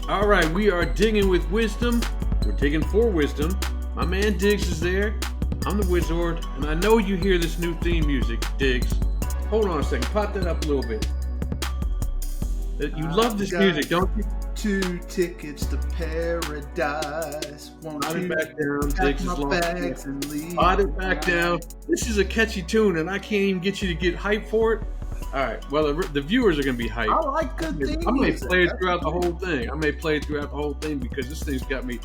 All right, we are digging with wisdom. We're digging for wisdom. My man Diggs is there. I'm the Wizard, and I know you hear this new theme music, Diggs. Hold on a second. Pop that up a little bit. You love this music, don't you? 2 tickets to paradise. Won't Pot you it back down, pack Diggs is my long. bags and leave? Pot it back down. This is a catchy tune, and I can't even get you to get hyped for it. All right, well, the viewers are going to be hyped. I like good theme I may music. play it throughout the whole thing. Because this thing's got me.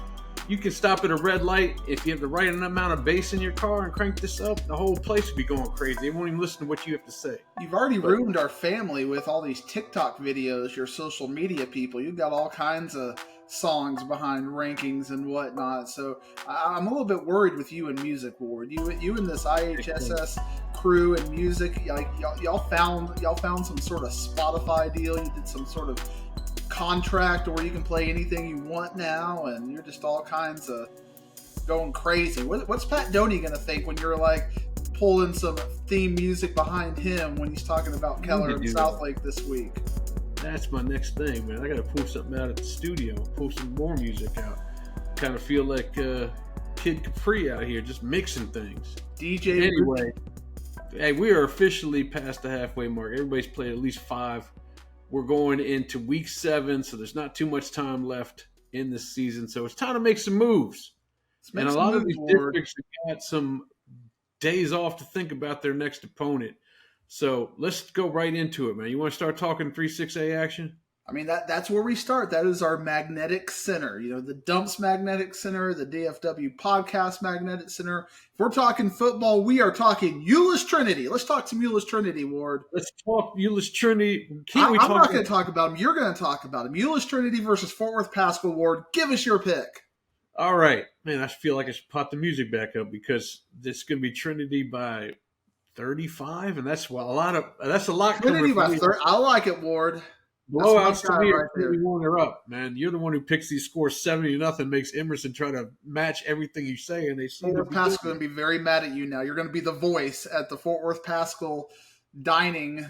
You can stop at a red light if you have the right amount of bass in your car and crank this up. The whole place will be going crazy. They won't even listen to what you have to say. You've already ruined our family with all these TikTok videos, your social media people. You've got all kinds of songs behind rankings and whatnot. So I'm a little bit worried with you and music, Ward. You and this IHSS crew and music, like y'all found some sort of Spotify deal. You did some sort of contract where you can play anything you want now, and you're just all kinds of going crazy. What's Pat Doney gonna think when you're like pulling some theme music behind him when he's talking about Keller and Southlake this week? That's my next thing, man. I gotta pull something out at the studio, pull some more music out. Kind of feel like Kid Capri out here, just mixing things. DJ. Anyway, hey, we are officially past the halfway mark. Everybody's played at least 5. We're going into week 7, so there's not too much time left in this season. So it's time to make some moves. And a lot of these districts have got some days off to think about their next opponent. So let's go right into it, man. You want to start talking 3-6A action? I mean, that's where we start. That is our magnetic center. You know, the Dumps Magnetic Center, the DFW Podcast Magnetic Center. If we're talking football, we are talking Euless Trinity. Let's talk some Euless Trinity, Ward. Let's talk Euless Trinity. I'm not going to talk about them. You're going to talk about them. Euless Trinity versus Fort Worth Pascal, Ward. Give us your pick. All right. Man, I feel like I should pop the music back up because this is going to be Trinity by 35, and that's a lot. Trinity by 30. I like it, Ward. Blowouts to me are 31 or up, man. You're the one who picks these scores 70-0, makes Emerson try to match everything you say, and they see Fort Worth Pascal going to be very mad at you now. You're going to be the voice at the Fort Worth Pascal dining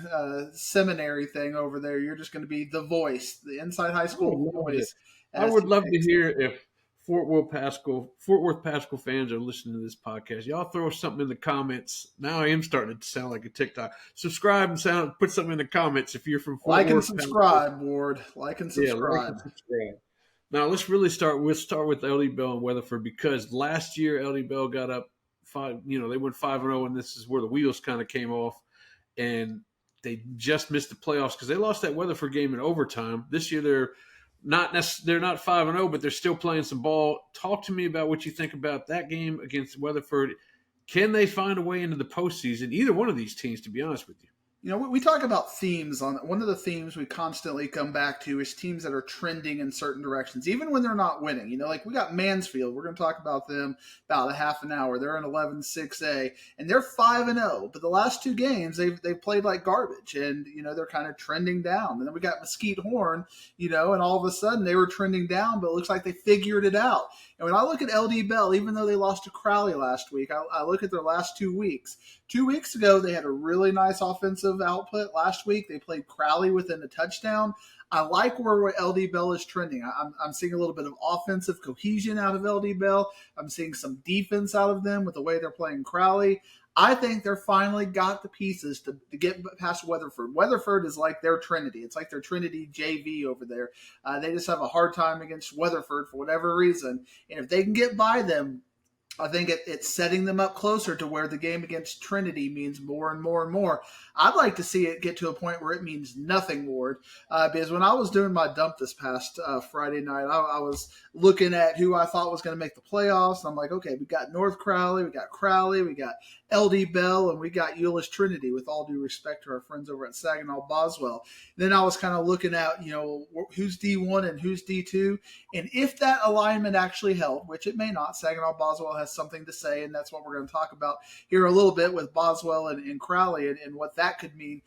seminary thing over there. You're just going to be the voice, the inside high school voice. I would love to hear if Fort Worth Pascal fans are listening to this podcast. Y'all throw something in the comments. Now I am starting to sound like a TikTok. Subscribe and put something in the comments if you're from Fort Worth. Like and subscribe, Ward. Like and subscribe. Yeah, like and subscribe. Now let's really start. We'll start with LD Bell and Weatherford because last year LD Bell got up 5. You know, they went 5-0, and this is where the wheels kind of came off, and they just missed the playoffs because they lost that Weatherford game in overtime. This year they're not 5-0, but they're still playing some ball. Talk to me about what you think about that game against Weatherford. Can they find a way into the postseason? Either one of these teams, to be honest with you. You know, we talk about themes. One of the themes we constantly come back to is teams that are trending in certain directions, even when they're not winning. You know, like we got Mansfield. We're going to talk about them about a half an hour. They're in 11-6A, and they're 5-0. But the last 2 games, they've played like garbage, and, you know, they're kind of trending down. And then we got Mesquite Horn, you know, and all of a sudden they were trending down, but it looks like they figured it out. And when I look at LD Bell, even though they lost to Crowley last week, I look at their last 2 weeks. 2 weeks ago, they had a really nice offensive output. Last week, they played Crowley within a touchdown. I like where LD Bell is trending. I'm seeing a little bit of offensive cohesion out of LD Bell. I'm seeing some defense out of them with the way they're playing Crowley. I think they're finally got the pieces to get past Weatherford. Weatherford is like their Trinity. It's like their Trinity JV over there. They just have a hard time against Weatherford for whatever reason. And if they can get by them, I think it's setting them up closer to where the game against Trinity means more and more and more. I'd like to see it get to a point where it means nothing, Ward. Because when I was doing my dump this past Friday night, I was looking at who I thought was going to make the playoffs. And I'm like, okay, we got North Crowley, we got LD Bell, and we got Euless Trinity, with all due respect to our friends over at Saginaw Boswell. Then I was kind of looking at, you know, who's D1 and who's D2. And if that alignment actually held, which it may not, Saginaw Boswell has something to say, and that's what we're going to talk about here a little bit with Boswell and Crowley and what that could mean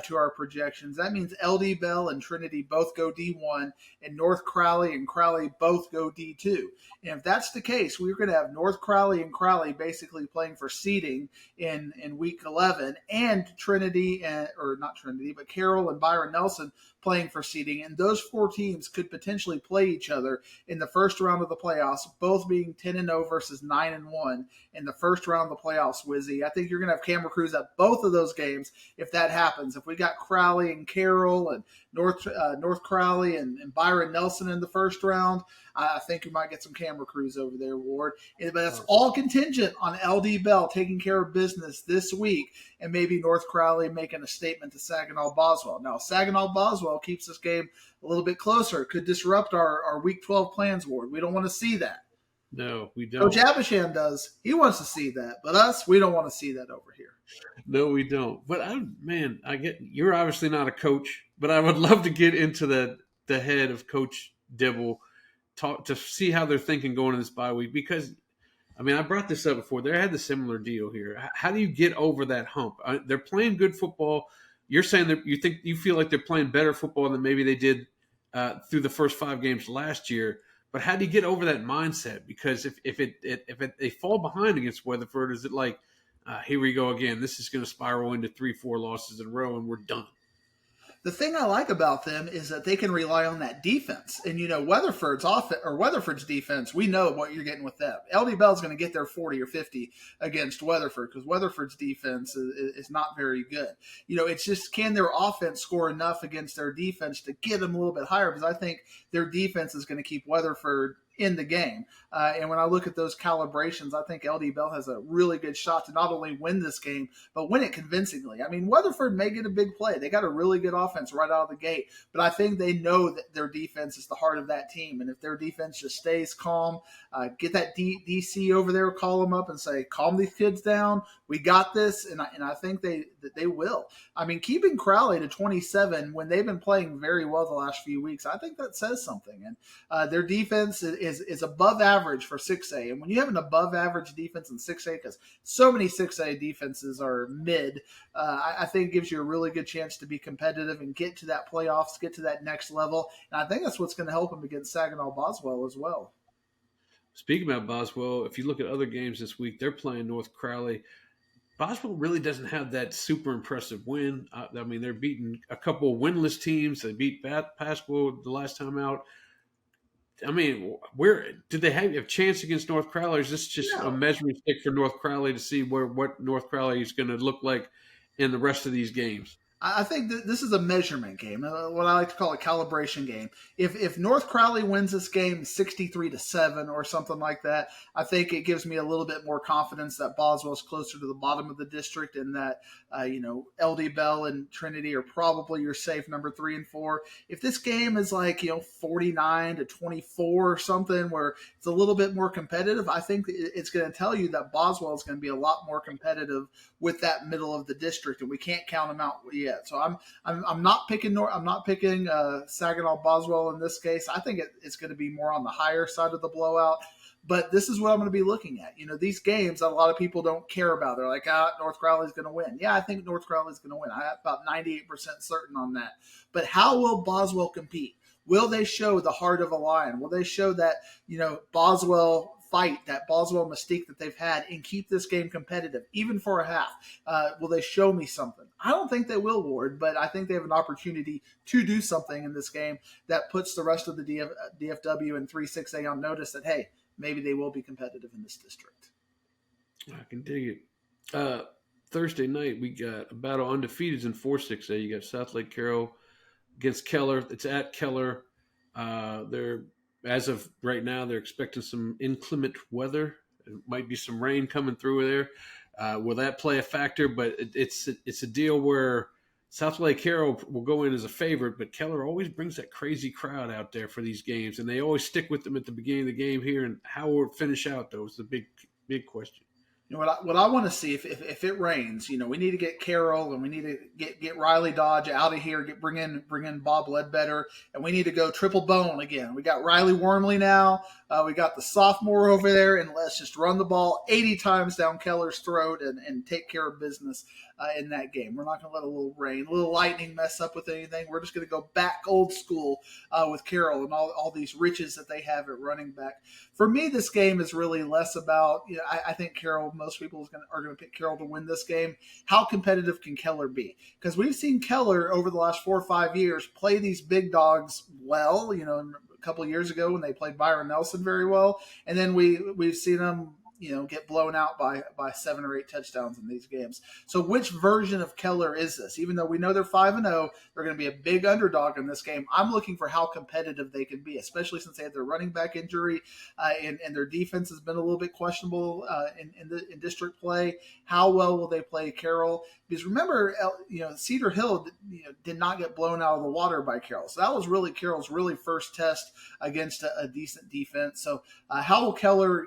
to our projections. That means LD Bell and Trinity both go D1, and North Crowley and Crowley both go D2. And if that's the case, we're going to have North Crowley and Crowley basically playing for seeding in week 11, and Trinity, or not Trinity, but Carroll and Byron Nelson playing for seeding. And those four teams could potentially play each other in the first round of the playoffs, both being 10-0 versus 9-1 in the first round of the playoffs, Wizzy. I think you're going to have camera crews at both of those games if that happens. If we got Crowley and Carroll and North Crowley and Byron Nelson in the first round, I think you might get some camera crews over there, Ward. But that's all contingent on LD Bell taking care of business this week and maybe North Crowley making a statement to Saginaw Boswell. Now, Saginaw Boswell keeps this game a little bit closer. It could disrupt our Week 12 plans, Ward. We don't want to see that. No, we don't. Coach Abisham does. He wants to see that. But us, we don't want to see that over here. No, we don't. But I get you're obviously not a coach, but I would love to get into the head of Coach Dibble, talk to see how they're thinking going into this bye week, because I brought this up before. They had the similar deal here. How do you get over that hump? They're playing good football. You're saying that you feel like they're playing better football than maybe they did through the first 5 games last year. But how do you get over that mindset? Because if they fall behind against Weatherford, is it like here we go again? This is going to spiral into 3-4 losses in a row, and we're done. The thing I like about them is that they can rely on that defense. And, Weatherford's defense, we know what you're getting with them. LD Bell's going to get their 40 or 50 against Weatherford because Weatherford's defense is not very good. It's just, can their offense score enough against their defense to get them a little bit higher? Because I think their defense is going to keep Weatherford in the game. And when I look at those calibrations, I think LD Bell has a really good shot to not only win this game, but win it convincingly. Weatherford may get a big play. They got a really good offense right out of the gate, but I think they know that their defense is the heart of that team. And if their defense just stays calm, get that DC over there, call them up and say, calm these kids down. We got this. And I think they will. Keeping Crowley to 27 when they've been playing very well the last few weeks, I think that says something. And their defense is above average for 6A. And when you have an above average defense in 6A, because so many 6A defenses are mid, I think it gives you a really good chance to be competitive and get to that playoffs, get to that next level. And I think that's what's going to help them against Saginaw Boswell as well. Speaking about Boswell, if you look at other games this week, they're playing North Crowley. Boswell really doesn't have that super impressive win. They're beating a couple of winless teams. They beat Pasco the last time out. Where did they have a chance against North Crowley? Or is this just a measuring stick for North Crowley to see what North Crowley is going to look like in the rest of these games? I think this is a measurement game, what I like to call a calibration game. If North Crowley wins this game 63-7 or something like that, I think it gives me a little bit more confidence that Boswell's closer to the bottom of the district and that LD Bell and Trinity are probably your safe number 3 and 4. If this game is 49-24 or something where it's a little bit more competitive, I think it's going to tell you that Boswell is going to be a lot more competitive with that middle of the district, and we can't count them out yet. So I'm not picking Saginaw Boswell in this case. I think it's going to be more on the higher side of the blowout. But this is what I'm going to be looking at. These games that a lot of people don't care about. They're like, North Crowley's going to win. Yeah, I think North Crowley's going to win. I'm about 98% certain on that. But how will Boswell compete? Will they show the heart of a lion? Will they show that, Boswell fight, that Boswell mystique that they've had, and keep this game competitive, even for a half? Will they show me something? I don't think they will, Ward, but I think they have an opportunity to do something in this game that puts the rest of the DFW and 3-6A on notice that, hey, maybe they will be competitive in this district. I can dig it. Thursday night, we got a battle of undefeateds in 4-6A. You got South Lake Carroll against Keller. It's at Keller. As of right now, they're expecting some inclement weather. There might be some rain coming through there. Will that play a factor? But it's a deal where South Lake Carroll will go in as a favorite, but Keller always brings that crazy crowd out there for these games, and they always stick with them at the beginning of the game here. And how will it finish out, though, is the big question. You know, what I want to see if it rains, we need to get Carroll and we need to get Riley Dodge out of here, bring in Bob Ledbetter, and we need to go triple bone again. We got Riley Wormley now, we got the sophomore over there, and let's just run the ball 80 times down Keller's throat and take care of business in that game. We're not going to let a little rain, a little lightning mess up with anything. We're just going to go back old school with Carroll and all these riches that they have at running back. For me, this game is really less about, I think Carroll, most people are going to pick Carroll to win this game. How competitive can Keller be? Because we've seen Keller over the last 4 or 5 years play these big dogs well, a couple of years ago when they played Byron Nelson very well. And then we've seen them get blown out by 7 or 8 touchdowns in these games. So which version of Keller is this? Even though we know they're 5-0, they're going to be a big underdog in this game. I'm looking for how competitive they can be, especially since they had their running back injury and their defense has been a little bit questionable in district play. How well will they play Carroll? Because remember, Cedar Hill did not get blown out of the water by Carroll. So that was really Carroll's first test against a decent defense. So how will Keller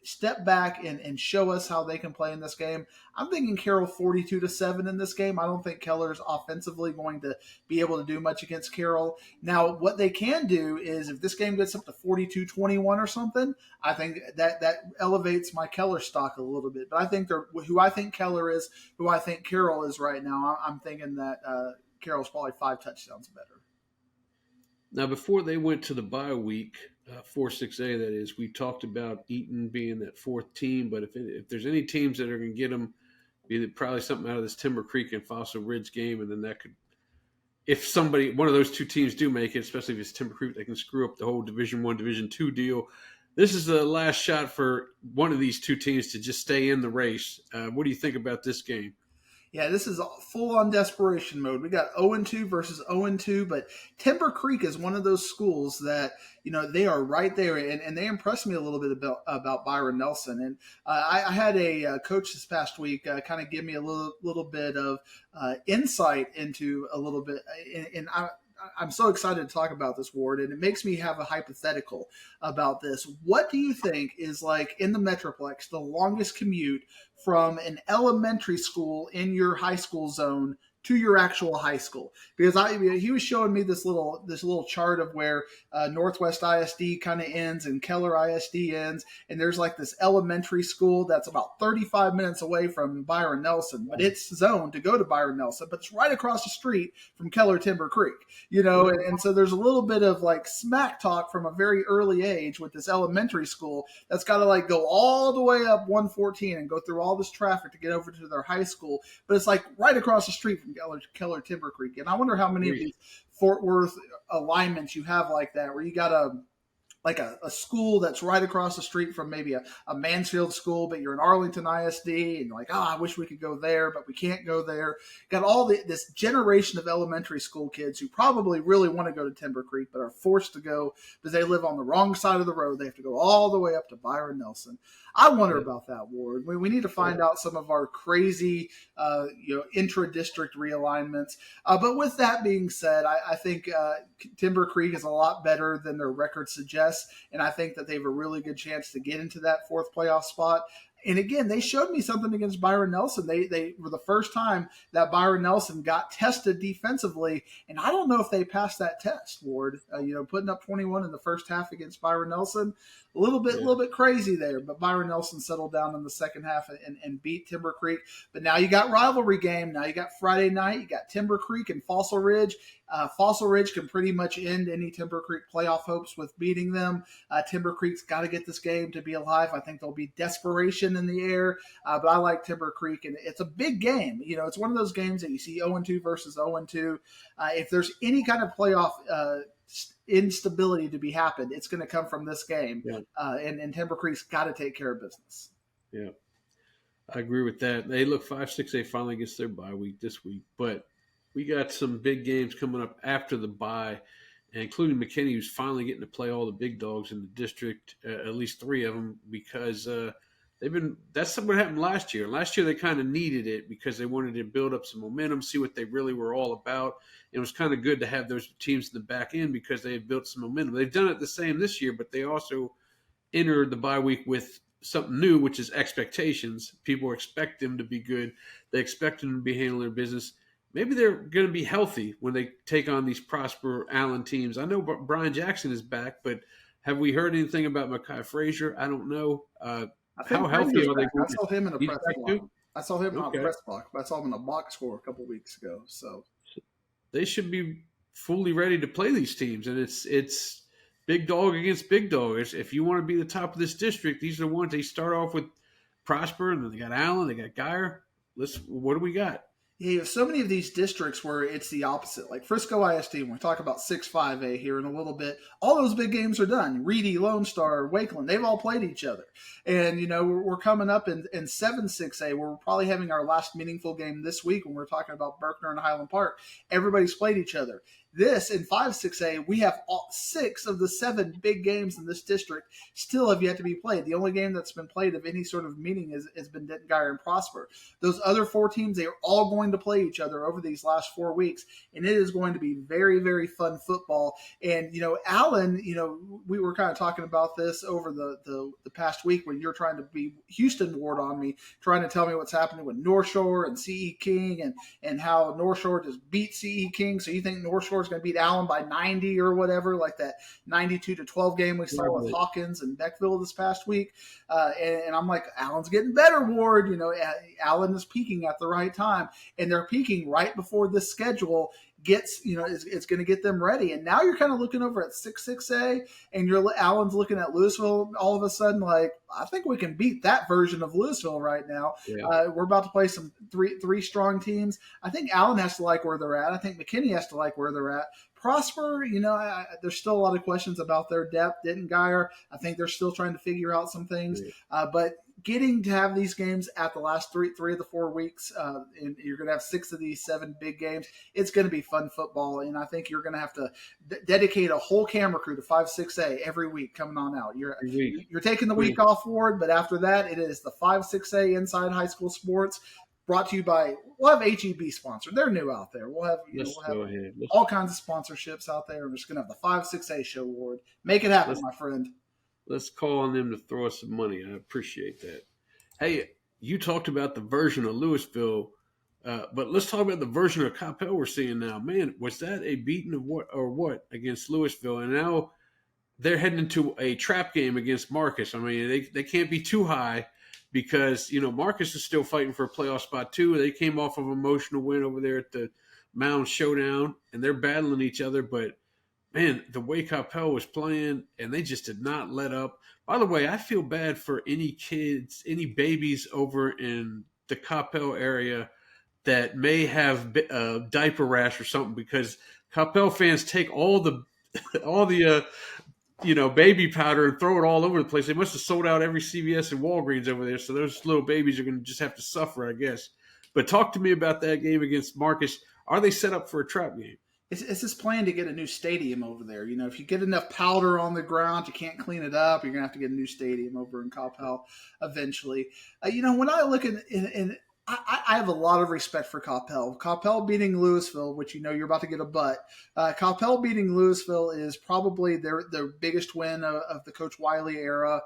step back and show us how they can play in this game? I'm thinking Carroll 42-7 in this game. I don't think Keller's offensively going to be able to do much against Carroll. Now, what they can do is if this game gets up to 42-21 or something, I think that elevates my Keller stock a little bit. But I think who I think Keller is, who I think Carroll is right now, I'm thinking that Carroll's probably 5 touchdowns better. Now, before they went to the bye week, 4-6A, that is, we talked about Eaton being that 4th team. But if there's any teams that are going to get them, be probably something out of this Timber Creek and Fossil Ridge game. And then that could, if one of those 2 teams do make it, especially if it's Timber Creek, they can screw up the whole Division I, Division II deal. This is the last shot for one of these 2 teams to just stay in the race. What do you think about this game? Yeah, this is full-on desperation mode. We got 0-2 versus 0-2, but Timber Creek is one of those schools that, they are right there, and they impressed me a little bit about Byron Nelson. And I had a coach this past week kind of give me a little bit of insight into a little bit, and I'm so excited to talk about this, Ward, and it makes me have a hypothetical about this. What do you think is, like, in the Metroplex, the longest commute from an elementary school in your high school zone to your actual high school? Because he was showing me this little chart of where Northwest ISD kind of ends and Keller ISD ends, and there's like this elementary school that's about 35 minutes away from Byron Nelson, but it's zoned to go to Byron Nelson, but it's right across the street from Keller Timber Creek, and so there's a little bit of like smack talk from a very early age with this elementary school that's got to like go all the way up 114 and go through all this traffic to get over to their high school, but it's like right across the street from Keller Timber Creek. And I wonder how many of these Fort Worth alignments you have like that, where you got a school that's right across the street from maybe a Mansfield school, but you're in Arlington ISD and you're like, I wish we could go there, but we can't go there. Got all this generation of elementary school kids who probably really want to go to Timber Creek, but are forced to go because they live on the wrong side of the road. They have to go all the way up to Byron Nelson. I wonder about that, Ward. We need to find out some of our crazy, intra-district realignments. But with that being said, I think Timber Creek is a lot better than their record suggests, and I think that they have a really good chance to get into that 4th playoff spot. And again, they showed me something against Byron Nelson. They were the first time that Byron Nelson got tested defensively, and I don't know if they passed that test, Ward. Putting up 21 in the first half against Byron Nelson, a little bit crazy there. But Byron Nelson settled down in the second half and beat Timber Creek. But now you got rivalry game. Now you got Friday night. You got Timber Creek and Fossil Ridge. Fossil Ridge can pretty much end any Timber Creek playoff hopes with beating them. Timber Creek's got to get this game to be alive. I think there'll be desperation in the air, but I like Timber Creek, and it's a big game. It's one of those games that you see 0-2 versus 0-2. If there's any kind of playoff instability to be happened, it's going to come from this game, and Timber Creek's got to take care of business. Yeah, I agree with that. They look 5-6. Finally gets their bye week this week, but we got some big games coming up after the bye, including McKinney, who's finally getting to play all the big dogs in the district, at least 3 of them, because that's what happened last year. Last year they kind of needed it because they wanted to build up some momentum, see what they really were all about. It was kind of good to have those teams in the back end because they had built some momentum. They've done it the same this year, but they also entered the bye week with something new, which is expectations. People expect them to be good. They expect them to be handling their business. Maybe they're going to be healthy when they take on these Prosper Allen teams. I know Brian Jackson is back, but have we heard anything about Mekhi Frazier? I don't know. I How think healthy Frazier's are they back. I going to saw him in a He's press back block. too? I saw him not a Okay. press block, but I saw him in a box score a couple weeks ago. So They should be fully ready to play these teams, and it's big dog against big dog. If you want to be the top of this district, these are the ones they start off with Prosper, and then they got Allen, they got Geyer. What do we got? yeah, you have so many of these districts where it's the opposite. Like Frisco ISD, when we talk about 6-5A here in a little bit, all those big games are done. Reedy, Lone Star, Wakeland, they've all played each other. And, we're coming up in 7-6A, where we're probably having our last meaningful game this week when we're talking about Berkner and Highland Park. Everybody's played each other. This in 5-6A, we have 6 of the 7 big games in this district still have yet to be played. The only game that's been played of any sort of meaning has been Denton, Geyer, and Prosper. Those other 4 teams, they are all going to play each other over these last 4 weeks, and it is going to be very, very fun football. And, Allen, we were kind of talking about this over the past week when you're trying to be Houston ward on me, trying to tell me what's happening with North Shore and CE King and how North Shore just beat CE King. So you think North Shore is going to beat Allen by 90 or whatever, like that 92-12 game we saw with Hawkins and Beckville this past week. And I'm like, Allen's getting better, Ward. Allen is peaking at the right time, and they're peaking right before this schedule gets, it's going to get them ready. And now you're kind of looking over at 6-6A, and Allen's looking at Lewisville all of a sudden like, I think we can beat that version of Lewisville right now. Yeah. We're about to play some three strong teams. I think Allen has to like where they're at. I think McKinney has to like where they're at. Prosper, there's still a lot of questions about their depth. Denton, Geyer, I think they're still trying to figure out some things. Yeah. But getting to have these games at the last three of the 4 weeks, and you're going to have 6 of these 7 big games, it's going to be fun football. And I think you're going to have to dedicate a whole camera crew to 5-6A every week coming on out. You're taking the week off, Ward, but after that, it is the 5-6A Inside High School Sports. Brought to you by, we'll have HEB sponsored. They're new out there. We'll have, all kinds of sponsorships out there. We're just going to have the 5-6A show, Ward. Make it happen, my friend. Let's call on them to throw us some money. I appreciate that. Hey, you talked about the version of Lewisville, but let's talk about the version of Coppell we're seeing now. Man, was that a beating of what against Lewisville? And now they're heading into a trap game against Marcus. I mean, they can't be too high, because, Marcus is still fighting for a playoff spot too. They came off of an emotional win over there at the Mound Showdown, and they're battling each other. But, man, the way Coppell was playing, and they just did not let up. By the way, I feel bad for any kids, any babies over in the Coppell area that may have a diaper rash or something, because Coppell fans take all the baby powder and throw it all over the place. They must have sold out every CVS and Walgreens over there. So those little babies are going to just have to suffer, I guess. But talk to me about that game against Marcus. Are they set up for a trap game? It's this plan to get a new stadium over there. If you get enough powder on the ground, you can't clean it up. You're going to have to get a new stadium over in Coppell eventually. When I look at I have a lot of respect for Coppell. Coppell beating Lewisville, which you're about to get a butt. Coppell beating Lewisville is probably their biggest win of the Coach Wiley era.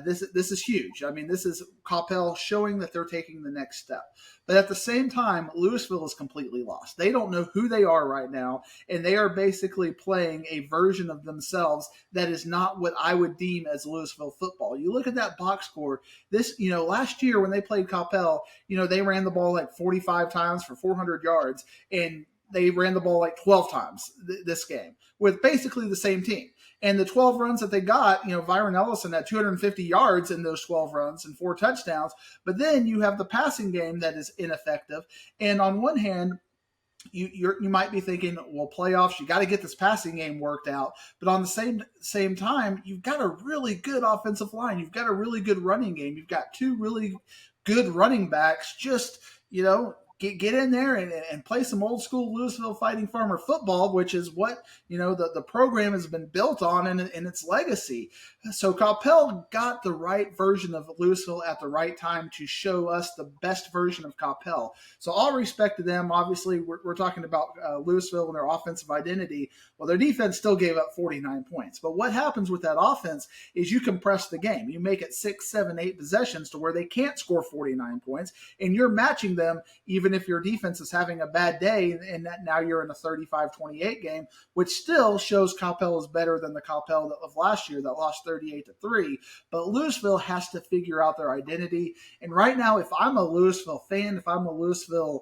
This is huge. I mean, this is Coppell showing that they're taking the next step. But at the same time, Lewisville is completely lost. They don't know who they are right now, and they are basically playing a version of themselves that is not what I would deem as Lewisville football. You look at that box score. Last year when they played Coppell, they ran the ball like 45 times for 400 yards, and they ran the ball like 12 times this game with basically the same team. And the 12 runs that they got, Byron Ellison had 250 yards in those 12 runs and 4 touchdowns. But then you have the passing game that is ineffective. And on one hand, you might be thinking, well, playoffs, you got to get this passing game worked out. But on the same time, you've got a really good offensive line. You've got a really good running game. You've got 2 really good running backs. Just, get in there and play some old school Lewisville Fighting Farmer football, which is what, the program has been built on in its legacy. So Coppell got the right version of Lewisville at the right time to show us the best version of Coppell. So all respect to them. Obviously, we're talking about Lewisville and their offensive identity. Well, their defense still gave up 49 points. But what happens with that offense is you compress the game. You make it 6, 7, 8 possessions to where they can't score 49 points, and you're matching them even if your defense is having a bad day, and that now you're in a 35-28 game, which still shows Coppell is better than the Coppell of last year that lost 38-3. But Lewisville has to figure out their identity. And right now, if I'm a Lewisville fan, if I'm a Lewisville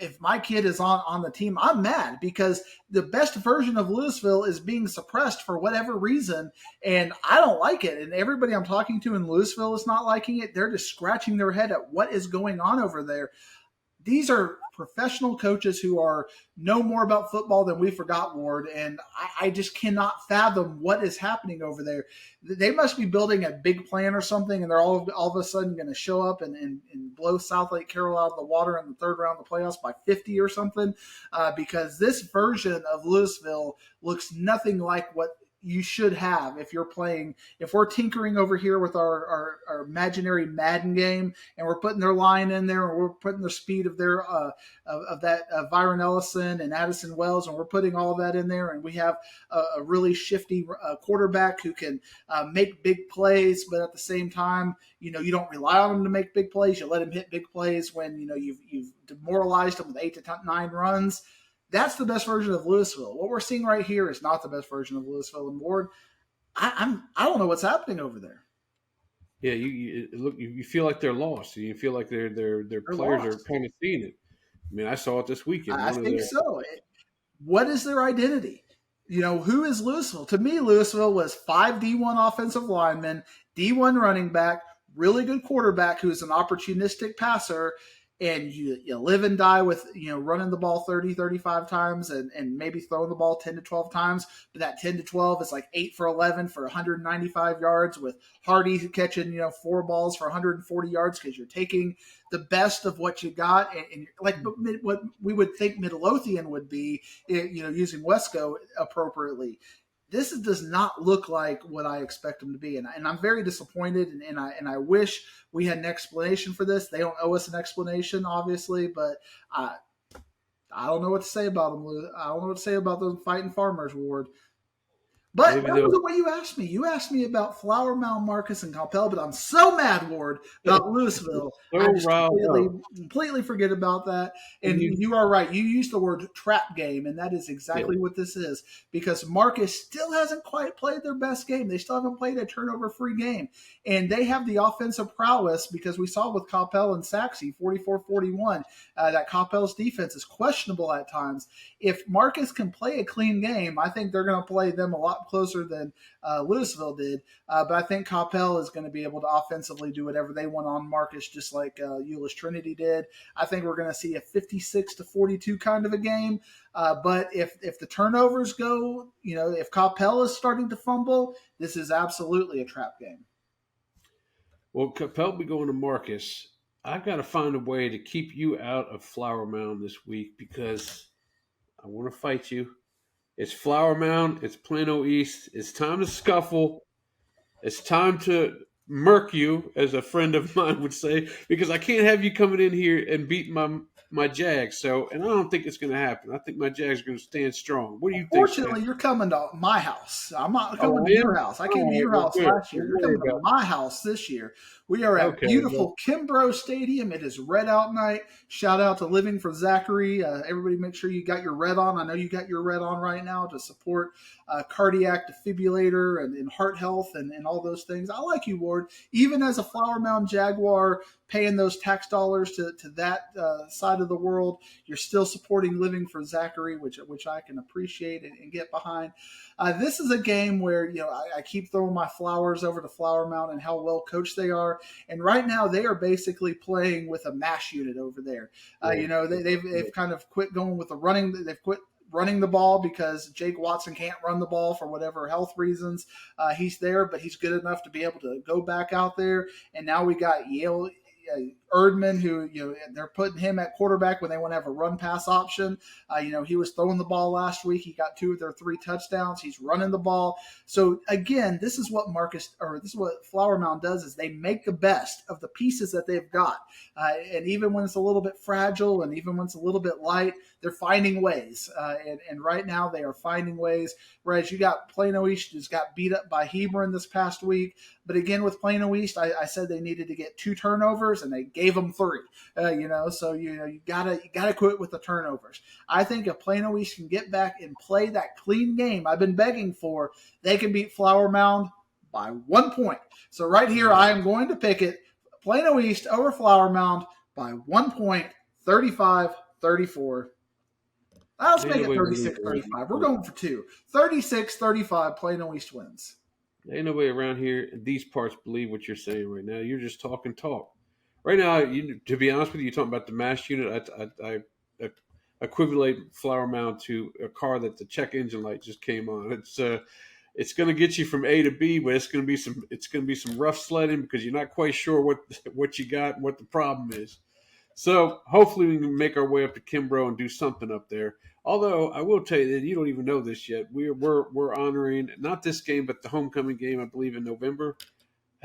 if my kid is on the team, I'm mad because the best version of Lewisville is being suppressed for whatever reason, and I don't like it. And everybody I'm talking to in Lewisville is not liking it. They're just scratching their head at what is going on over there. These are professional coaches who know more about football than we forgot, Ward, and I just cannot fathom what is happening over there. They must be building a big plan or something, and they're all of a sudden going to show up and blow South Lake Carroll out of the water in the third round of the playoffs by 50 or something, because this version of Lewisville looks nothing like what you should have if we're tinkering over here with our imaginary Madden game, and we're putting their line in there, and we're putting the speed of their Byron Ellison and Addison Wells, and we're putting all of that in there, and we have a really shifty quarterback who can make big plays, but at the same time, you don't rely on him to make big plays. You let him hit big plays when you've demoralized him with 8 to 9 runs. That's the best version of Lewisville. What we're seeing right here is not the best version of Lewisville. And Ward, I don't know what's happening over there. Yeah, you feel like they're lost. You feel like their players lost. are kind of seeing it. I mean, I saw it this weekend. I think so. What is their identity? Who is Lewisville? To me, Lewisville was 5 D1 offensive linemen, D1 running back, really good quarterback who's an opportunistic passer, and you live and die with running the ball 30, 35 times and maybe throwing the ball 10 to 12 times. But that 10 to 12 is like 8 for 11 for 195 yards, with Hardy catching 4 balls for 140 yards because you're taking the best of what you got, and like what we would think Midlothian would be, using Wesco appropriately. This does not look like what I expect them to be, and I'm very disappointed. And I wish we had an explanation for this. They don't owe us an explanation, obviously, but I don't know what to say about them. I don't know what to say about those Fighting Farmers, Ward. But that wasn't what you asked me. You asked me about Flower Mound, Marcus, and Coppell, but I'm so mad, Ward, about Lewisville. I just completely forget about that. And you are right. You used the word trap game, and that is exactly what this is, because Marcus still hasn't quite played their best game. They still haven't played a turnover-free game. And they have the offensive prowess, because we saw with Coppell and Saxe, 44-41, that Coppell's defense is questionable at times. If Marcus can play a clean game, I think they're going to play them a lot closer than Lewisville did. But I think Coppell is going to be able to offensively do whatever they want on Marcus, just like Euless Trinity did. I think we're going to see a 56-42 kind of a game. But if the turnovers go, if Coppell is starting to fumble, this is absolutely a trap game. Well, Coppell be going to Marcus. I've got to find a way to keep you out of Flower Mound this week, because I want to fight you. It's Flower Mound. It's Plano East. It's time to scuffle. It's time to murk you, as a friend of mine would say, because I can't have you coming in here and beating my Jags. And I don't think it's going to happen. I think my Jags are going to stand strong. What do you think? Fortunately, you're coming to my house. I'm not coming to your house. I came to your house last year. You're coming to my house this year. We are at beautiful Kimbrough Stadium. It is red out night. Shout out to Living for Zachary. Everybody make sure you got your red on. I know you got your red on right now to support cardiac defibrillator and heart health and all those things. I like you, Ward. Even as a Flower Mound Jaguar, paying those tax dollars to that side of the world, you're still supporting Living for Zachary, which I can appreciate and get behind. This is a game where I keep throwing my flowers over to Flower Mound and how well coached they are. And right now they are basically playing with a MASH unit over there. They've kind of quit going with the running. They've quit running the ball because Jake Watson can't run the ball for whatever health reasons. He's there, but he's good enough to be able to go back out there. And now we got Yale Erdman, who, they're putting him at quarterback when they want to have a run pass option. He was throwing the ball last week. He got 2 of their 3 touchdowns. He's running the ball. So again, this is what Flower Mound does, is they make the best of the pieces that they've got. And even when it's a little bit fragile and even when it's a little bit light, they're finding ways. And right now they are finding ways. Whereas you got Plano East, who's got beat up by Hebron this past week. But again, with Plano East, I said they needed to get 2 turnovers, and they gave them 3. So you gotta quit with the turnovers. I think if Plano East can get back and play that clean game I've been begging for, they can beat Flower Mound by 1 point. So right here, I am going to pick it: Plano East over Flower Mound by 1 point, 35-34. Let's make it 36-35. We're going for 2. 36-35, Plano East wins. Ain't nobody around here in these parts believe what you're saying right now. You're just talking talk. Right now, to be honest with you, you're talking about the mass unit. I equivalent Flower Mound to a car that the check engine light just came on. It's going to get you from A to B, but it's going to be some rough sledding because you're not quite sure what you got and what the problem is. So hopefully we can make our way up to Kimbrough and do something up there. Although I will tell you that you don't even know this yet. We're honoring not this game, but the homecoming game, I believe, in November.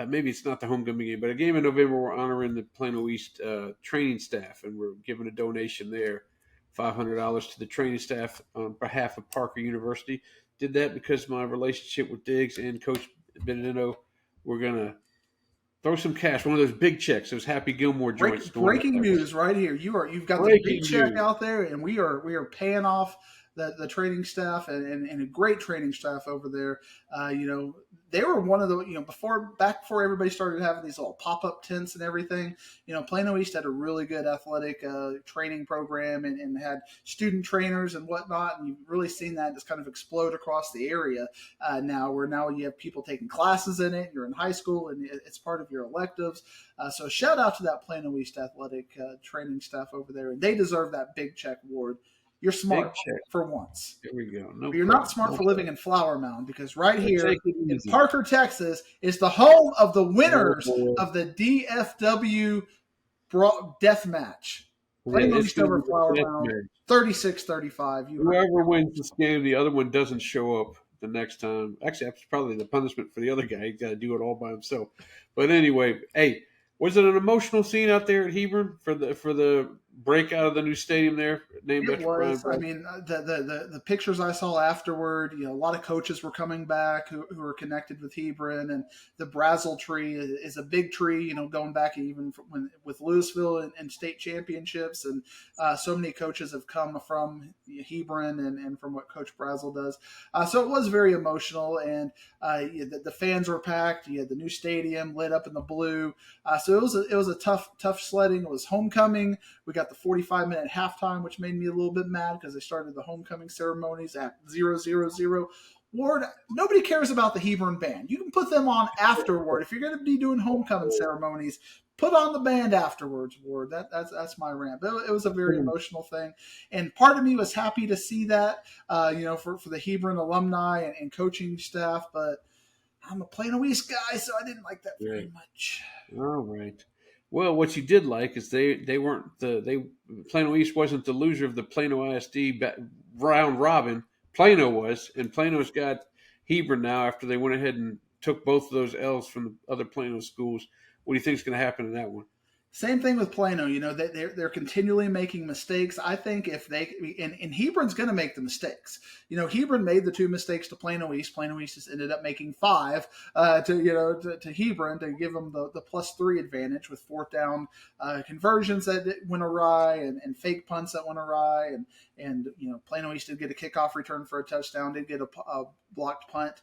Maybe it's not the homecoming game, but a game in November. We're honoring the Plano East training staff, and we're giving a donation there, $500 to the training staff on behalf of Parker University. Did that because of my relationship with Diggs and Coach Benedetto. We're gonna throw some cash, one of those big checks, those Happy Gilmore joints. Breaking news right here. You've got the big check out there, and we are paying off the training staff and a great training staff over there. They were one of the, before everybody started having these little pop-up tents and everything, Plano East had a really good athletic training program and had student trainers and whatnot. And you've really seen that just kind of explode across the area now you have people taking classes in it. You're in high school and it's part of your electives. So shout out to that Plano East athletic training staff over there. And they deserve that big check award. You're smart for once. There we go. But you're not smart for living in Flower Mound, because right here in Parker, Texas, is the home of the winners of the DFW death match. Plano East over Flower Mound, 36-35. Whoever wins this game, the other one doesn't show up the next time. Actually, that's probably the punishment for the other guy. He's got to do it all by himself. But anyway, hey, was it an emotional scene out there at Hebron for the breakout of the new stadium there? It was. I mean, the pictures I saw afterward, a lot of coaches were coming back who were connected with Hebron, and the Brazel tree is a big tree, going back even with Lewisville and state championships, and so many coaches have come from Hebron and from what Coach Brazel does. So it was very emotional, and the fans were packed. You had the new stadium lit up in the blue. So it was a tough sledding. It was homecoming. We got the 45-minute halftime, which made me a little bit mad because they started the homecoming ceremonies at 0:00. Ward, nobody cares about the Hebron band. You can put them on afterward. If you're going to be doing homecoming ceremonies, put on the band afterwards, Ward. That's my rant. But it was a very emotional thing. And part of me was happy to see that, for the Hebron alumni and coaching staff. But I'm a Plano East guy, so I didn't like that very much. All right. Well, what you did like is Plano East wasn't the loser of the Plano ISD round robin. Plano was, and Plano's got Hebron now after they went ahead and took both of those L's from the other Plano schools. What do you think is going to happen in that one? Same thing with Plano. They're continually making mistakes. I think if and Hebron's going to make the mistakes. Hebron made the 2 mistakes to Plano East. Plano East just ended up making 5 to Hebron to give them the +3 advantage with 4th down conversions that went awry and fake punts that went awry. And Plano East did get a kickoff return for a touchdown, did get a blocked punt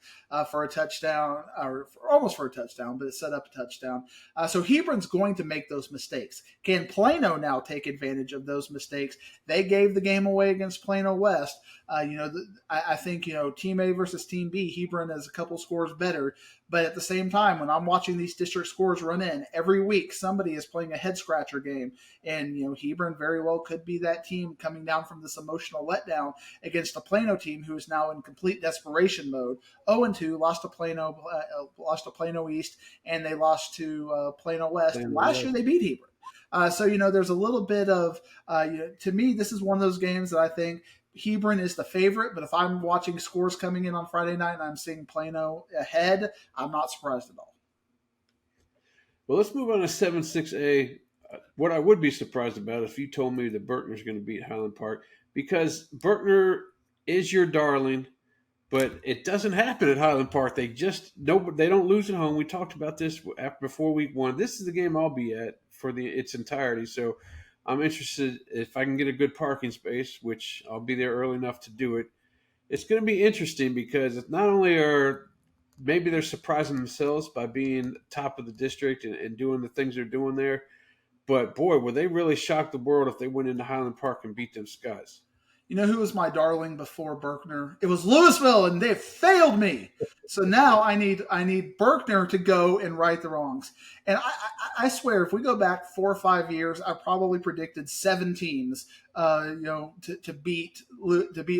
for a touchdown, or almost for a touchdown, but it set up a touchdown. So Hebron's going to make those mistakes. Can Plano now take advantage of those mistakes? They gave the game away against Plano West. I think, Team A versus Team B, Hebron is a couple scores better. But at the same time, when I'm watching these district scores run in, every week somebody is playing a head-scratcher game. And, Hebron very well could be that team coming down from this emotional letdown against a Plano team who is now in complete desperation mode. 0-2, lost to Plano East, and they lost to Plano West. And last year they beat Hebron. So, there's a little bit of, to me, this is one of those games that I think Hebron is the favorite, but if I'm watching scores coming in on Friday night and I'm seeing Plano ahead, I'm not surprised at all. Well, let's move on to 7-6A. What I would be surprised about if you told me that Berkner's going to beat Highland Park, because Berkner is your darling, but it doesn't happen at Highland Park. They don't lose at home. We talked about this before week 1. This is the game I'll be at for its entirety. So I'm interested if I can get a good parking space, which I'll be there early enough to do it. It's going to be interesting because not only maybe they're surprising themselves by being top of the district and doing the things they're doing there, but boy, would they really shock the world if they went into Highland Park and beat them Skies. You know who was my darling before Berkner? It was Lewisville, and they failed me. So now I need Berkner to go and right the wrongs. And I swear, if we go back 4 or 5 years, I probably predicted 7 teams, to beat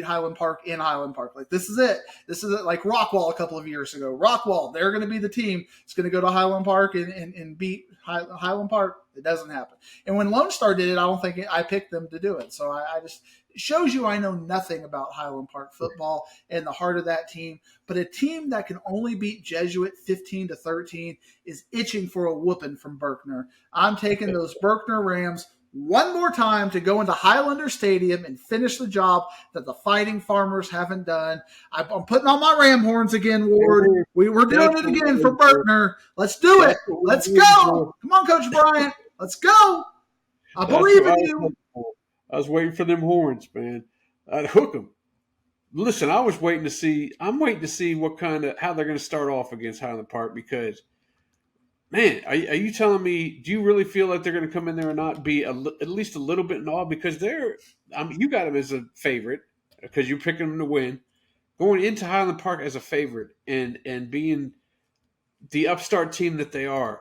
Highland Park in Highland Park. Like this is it. This is it. Like Rockwall a couple of years ago. Rockwall, they're going to be the team. It's going to go to Highland Park and beat Highland Park. It doesn't happen. And when Lone Star did it, I don't think I picked them to do it. So I just. It shows you I know nothing about Highland Park football and the heart of that team. But a team that can only beat Jesuit 15-13 is itching for a whooping from Berkner. I'm taking those Berkner Rams one more time to go into Highlander Stadium and finish the job that the Fighting Farmers haven't done. I'm putting on my ram horns again, Ward. We're doing it again for Berkner. Let's do it. Let's go. Come on, Coach Bryant. Let's go. I believe in you. I was waiting for them horns, man. I'd hook them. Listen, I'm waiting to see how they're going to start off against Highland Park because, man, are you telling me, do you really feel like they're going to come in there and not be at least a little bit in awe? Because you got them as a favorite because you're picking them to win. Going into Highland Park as a favorite and being the upstart team that they are,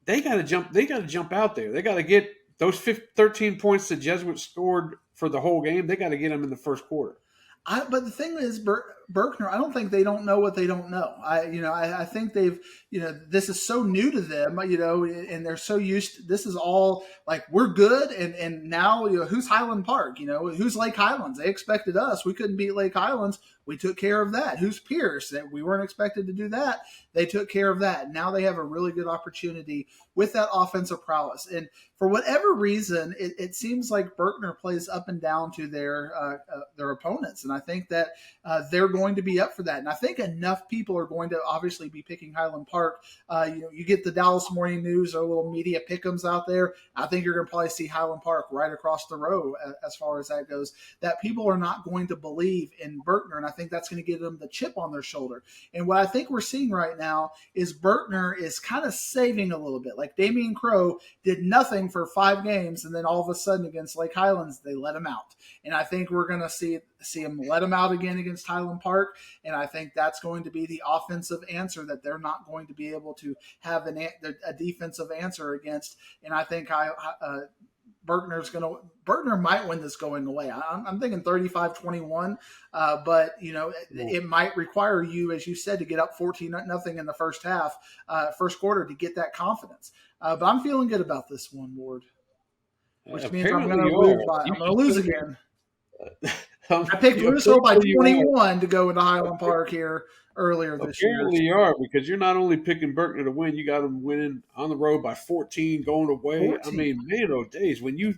they got to jump out there. They got to get those 13 points that Jesuit scored for the whole game. They got to get them in the first quarter. But the thing is, Berkner, I don't think they don't know what they don't know. I think they've, this is so new to them, and they're so used to, this is all like, we're good. And now, who's Highland Park? Who's Lake Highlands? They expected us. We couldn't beat Lake Highlands. We took care of that. Who's Pierce? That we weren't expected to do that. They took care of that. Now they have a really good opportunity with that offensive prowess. And for whatever reason, it seems like Berkner plays up and down to their opponents. And I think that they're going to be up for that. And I think enough people are going to obviously be picking Highland Park. You get the Dallas Morning News or little media pick'ems out there. I think you're going to probably see Highland Park right across the row as far as that goes, that people are not going to believe in Berkner. And I think that's going to give them the chip on their shoulder. And what I think we're seeing right now is Berkner is kind of saving a little bit. Like Damian Crow did nothing for 5 games, and then all of a sudden against Lake Highlands, they let him out. And I think we're going to see him let him out again against Highland Park. And I think that's going to be the offensive answer that they're not going to be able to have a defensive answer against. And I think Berkner might win this going away. I'm thinking 35-21, but it might require you, as you said, to get up 14-0 in the first half, first quarter to get that confidence. But I'm feeling good about this one, Ward, which means I'm going to lose again. I picked Lewisville by 21 to go into Highland Park here earlier this year. Apparently you are, because you're not only picking Berkner to win, you got them winning on the road by 14, going away. 14. I mean, man, those days when you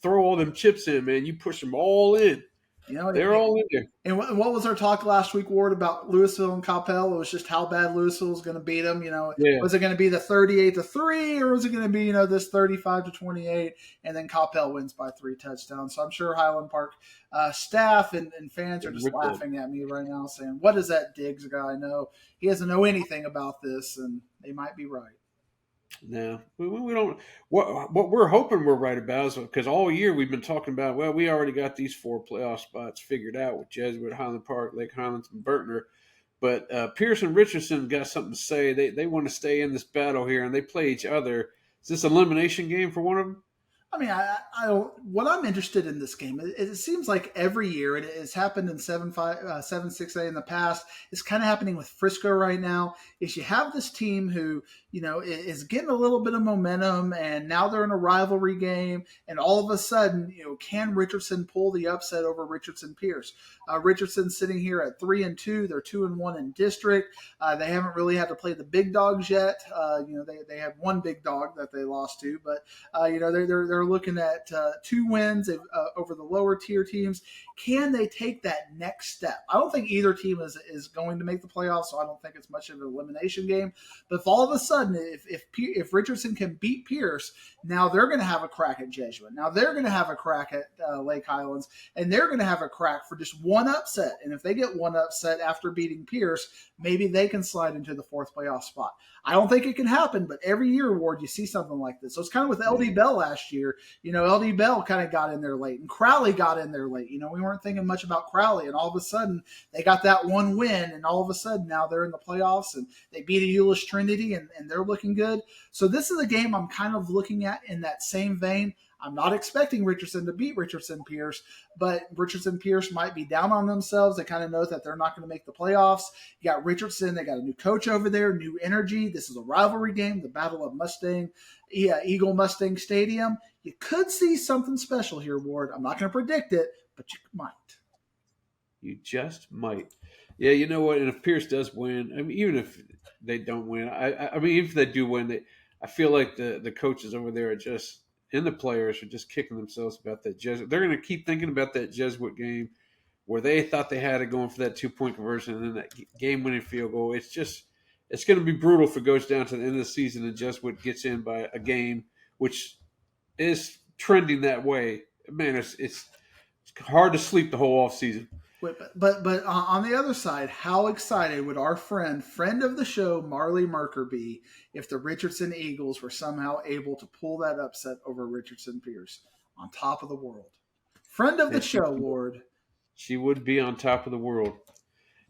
throw all them chips in, man, you push them all in. They're all in there. And what was our talk last week, Ward, about Lewisville and Coppell? It was just how bad Lewisville was going to beat them. Was it going to be the 38-3, or was it going to be this 35-28, and then Coppell wins by 3 touchdowns? So I'm sure Highland Park staff and fans are just laughing at me right now, saying, "What does that Diggs guy know? He doesn't know anything about this," and they might be right. No, we don't. What we're hoping we're right about is because all year we've been talking about, well, we already got these 4 playoff spots figured out with Jesuit, Highland Park, Lake Highlands, and Berkner. But Pierce and Richardson got something to say. They want to stay in this battle here, and they play each other. Is this an elimination game for one of them? I mean, what I'm interested in this game, it seems like every year, it has happened in 7-6A in the past. It's kind of happening with Frisco right now, is you have this team who, is getting a little bit of momentum, and now they're in a rivalry game, and all of a sudden, can Richardson pull the upset over Richardson Pierce? Richardson's sitting here at 3-2. They're 2-1 in district. They haven't really had to play the big dogs yet. They have one big dog that they lost to, but they're looking at 2 wins over the lower tier teams. Can they take that next step? I don't think either team is going to make the playoffs, so I don't think it's much of an elimination game. But if all of a sudden, if Richardson can beat Pierce, now they're going to have a crack at Jesuit. Now they're going to have a crack at Lake Highlands, and they're going to have a crack for just one upset. And if they get one upset after beating Pierce, maybe they can slide into the 4th playoff spot. I don't think it can happen, but every year, Ward, you see something like this. So it's kind of with LD Bell last year. LD Bell kind of got in there late, and Crowley got in there late. We weren't thinking much about Crowley, and all of a sudden they got that one win, and all of a sudden now they're in the playoffs, and they beat a Euless Trinity, and they're looking good. So this is a game I'm kind of looking at in that same vein. I'm not expecting Richardson to beat Richardson Pierce, but Richardson Pierce might be down on themselves. They kind of know that they're not going to make the playoffs. You got Richardson. They got a new coach over there, new energy. This is a rivalry game, the Battle of Eagle Mustang Stadium. You could see something special here, Ward. I'm not going to predict it, but you might. You just might. Yeah, you know what? And if Pierce does win, I mean, even if they don't win, I mean, if they do win, I feel like the coaches over there are just, and the players are just kicking themselves about that Jesuit. They're going to keep thinking about that Jesuit game where they thought they had it going for that 2-point conversion and then that game-winning field goal. It's going to be brutal if it goes down to the end of the season and Jesuit gets in by a game, which is trending that way. Man, it's hard to sleep the whole off season. But on the other side, how excited would our friend of the show, Marley Merker, be if the Richardson Eagles were somehow able to pull that upset over Richardson Pierce on top of the world? Friend of the show, Ward. She would be on top of the world.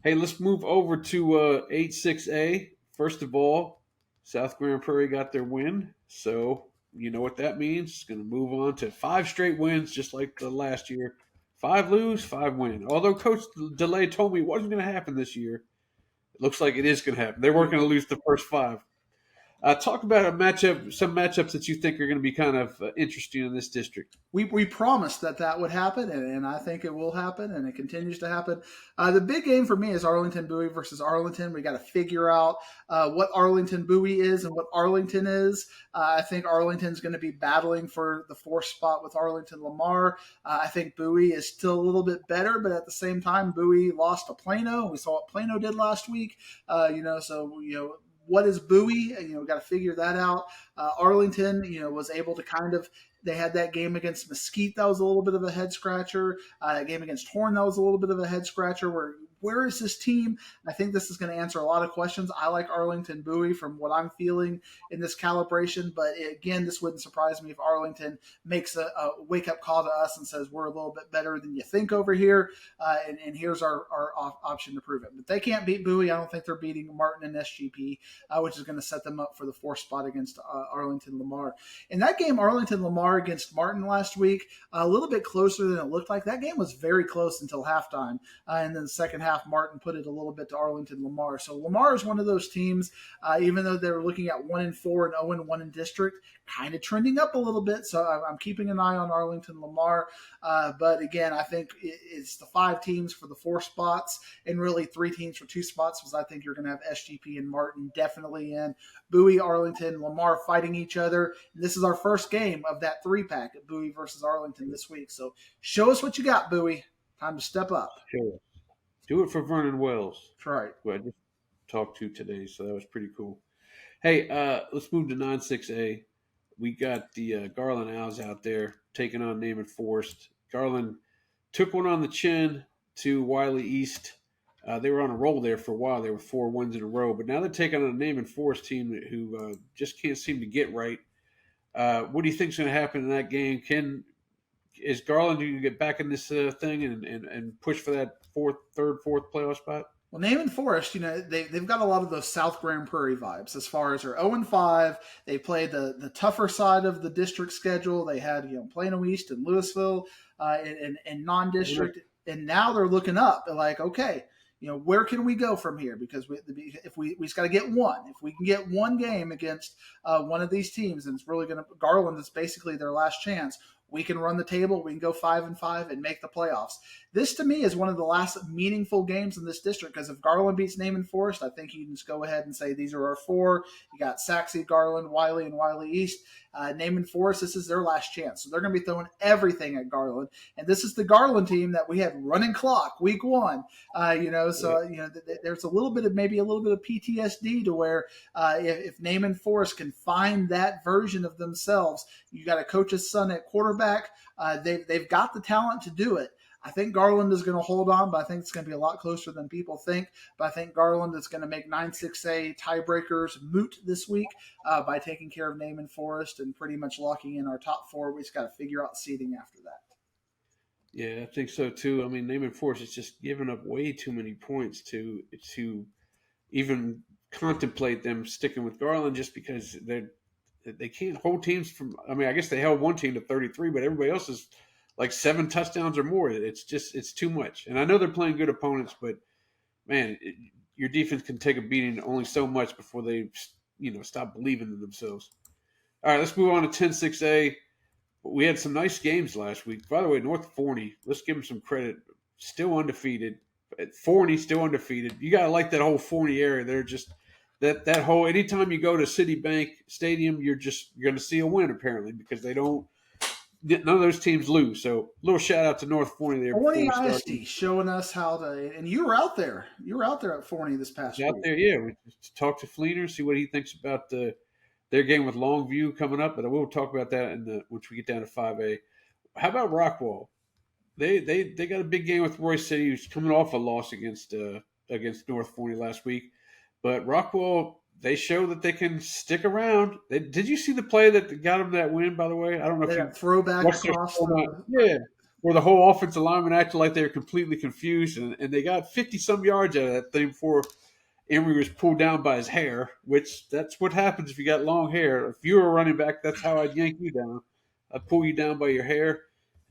Hey, let's move over to 8-6A. First of all, South Grand Prairie got their win, so you know what that means. It's going to move on to 5 straight wins, just like the last year. 5 lose, 5 win. Although Coach DeLay told me it wasn't going to happen this year, it looks like it is going to happen. They weren't going to lose the first 5. Talk about some matchups that you think are going to be kind of interesting in this district. We promised that would happen, and I think it will happen, and it continues to happen. The big game for me is Arlington Bowie versus Arlington. We got to figure out what Arlington Bowie is and what Arlington is. I think Arlington's going to be battling for the 4th spot with Arlington Lamar. I think Bowie is still a little bit better, but at the same time, Bowie lost to Plano. We saw what Plano did last week. What is Bowie? We got to figure that out. Arlington, was able to they had that game against Mesquite that was a little bit of a head scratcher. That game against Horn that was a little bit of a head scratcher. Where is this team? I think this is going to answer a lot of questions. I like Arlington Bowie from what I'm feeling in this calibration, but again, this wouldn't surprise me if Arlington makes a wake-up call to us and says we're a little bit better than you think over here, and here's our option to prove it. But they can't beat Bowie. I don't think they're beating Martin and SGP, which is going to set them up for the 4th spot against Arlington Lamar. In that game, Arlington Lamar against Martin last week, a little bit closer than it looked like. That game was very close until halftime, and then the second half, Martin put it a little bit to Arlington Lamar. So Lamar is one of those teams, even though they're looking at 1-4 and 0-1 in district, kind of trending up a little bit. So I'm keeping an eye on Arlington Lamar. But again, I think it's the 5 teams for the 4 spots and really 3 teams for 2 spots, because I think you're going to have SGP and Martin definitely in. Bowie, Arlington, Lamar fighting each other. And this is our first game of that 3-pack at Bowie versus Arlington this week. So show us what you got, Bowie. Time to step up. Sure. Do it for Vernon Wells. That's right. Who I just talked to today, so that was pretty cool. Hey, let's move to 9-6A. We got the Garland Owls out there taking on Naaman Forest. Garland took one on the chin to Wiley East. They were on a roll there for a while. They were 4 wins in a row, but now they're taking on a Naaman Forest team who just can't seem to get right. What do you think is going to happen in that game? Is Garland going to get back in this thing and push for that third, fourth playoff spot? Well, Naaman Forest, they've got a lot of those South Grand Prairie vibes as far as they're 0-5. They played the tougher side of the district schedule. They had, Plano East and Lewisville and non-district. And now they're looking up. They're like, okay, where can we go from here? Because if we just got to get one. If we can get one game against one of these teams, and it's really going to Garland is basically their last chance. We can run the table. We can go 5-5 and make the playoffs. This, to me, is one of the last meaningful games in this district because if Garland beats Naaman Forest, I think you can just go ahead and say these are our four. You got Saxe, Garland, Wiley, and Wiley East. Naaman Forest, this is their last chance. So they're going to be throwing everything at Garland. And this is the Garland team that we had running clock week one. There's a little bit of PTSD to where if Naaman Forest can find that version of themselves, you got a coach's son at quarterback. They've got the talent to do it. I think Garland is going to hold on, but I think it's going to be a lot closer than people think. But I think Garland is going to make 9-6A tiebreakers moot this week by taking care of Naaman Forest and pretty much locking in our top four. We just got to figure out seeding after that. Yeah, I think so too. I mean, Naaman Forest is just giving up way too many points to even contemplate them sticking with Garland just because they can't hold teams from. I mean, I guess they held one team to 33, but everybody else is like 7 touchdowns or more. It's too much. And I know they're playing good opponents, but man, your defense can take a beating only so much before they, stop believing in themselves. All right, let's move on to 10-6A. We had some nice games last week. By the way, North Forney, let's give them some credit. Still undefeated. Forney still undefeated. You gotta like that whole Forney area. They're just that whole. Anytime you go to Citibank Stadium, you're going to see a win apparently because they don't. None of those teams lose. So, little shout out to North Forney there. Forney ISD showing us how to. And you were out there. You were out there at Forney this past week. Out there, yeah. We talked to Fleener, see what he thinks about their game with Longview coming up. But we'll talk about that once we get down to 5A. How about Rockwall? They got a big game with Roy City, who's coming off a loss against North Forney last week. But Rockwall, they show that they can stick around. Did you see the play that got them that win, by the way? I don't know if you throwback across where the whole offensive lineman acted like they were completely confused, and they got 50-some yards out of that thing before Emery was pulled down by his hair, which that's what happens if you got long hair. If you were a running back, that's how I'd yank you down. I'd pull you down by your hair,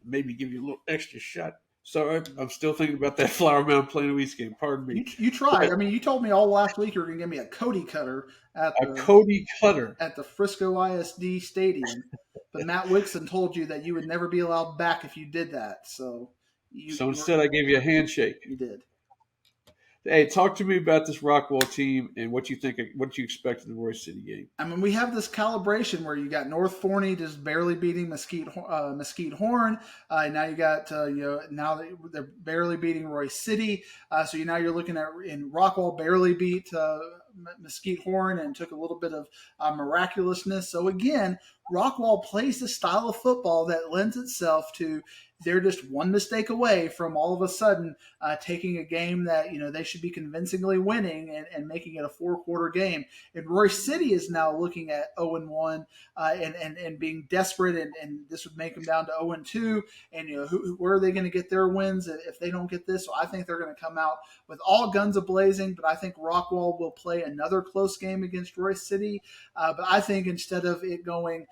maybe give you a little extra shot. Sorry, I'm still thinking about that Flower Mound Plano East game. Pardon me. You tried. I mean, you told me all last week you were going to give me a Cody cutter at the Frisco ISD Stadium, but Matt Wixon told you that you would never be allowed back if you did that. So instead, I gave you a handshake. You did. Hey, talk to me about this Rockwall team and what you expect in the Roy City game. I mean, we have this calibration where you got North Forney just barely beating Mesquite Horn. Now you got now they're barely beating Roy City. So now you're looking at in Rockwall barely beat Mesquite Horn and took a little bit of miraculousness. So again, Rockwall plays the style of football that lends itself to. They're just one mistake away from all of a sudden taking a game that they should be convincingly winning and making it a 4-quarter game. And Roy City is now looking at 0-1 and being desperate, and this would make them down to 0-2. And where are they going to get their wins if they don't get this? So I think they're going to come out with all guns a-blazing. But I think Rockwall will play another close game against Roy City. But I think instead of it going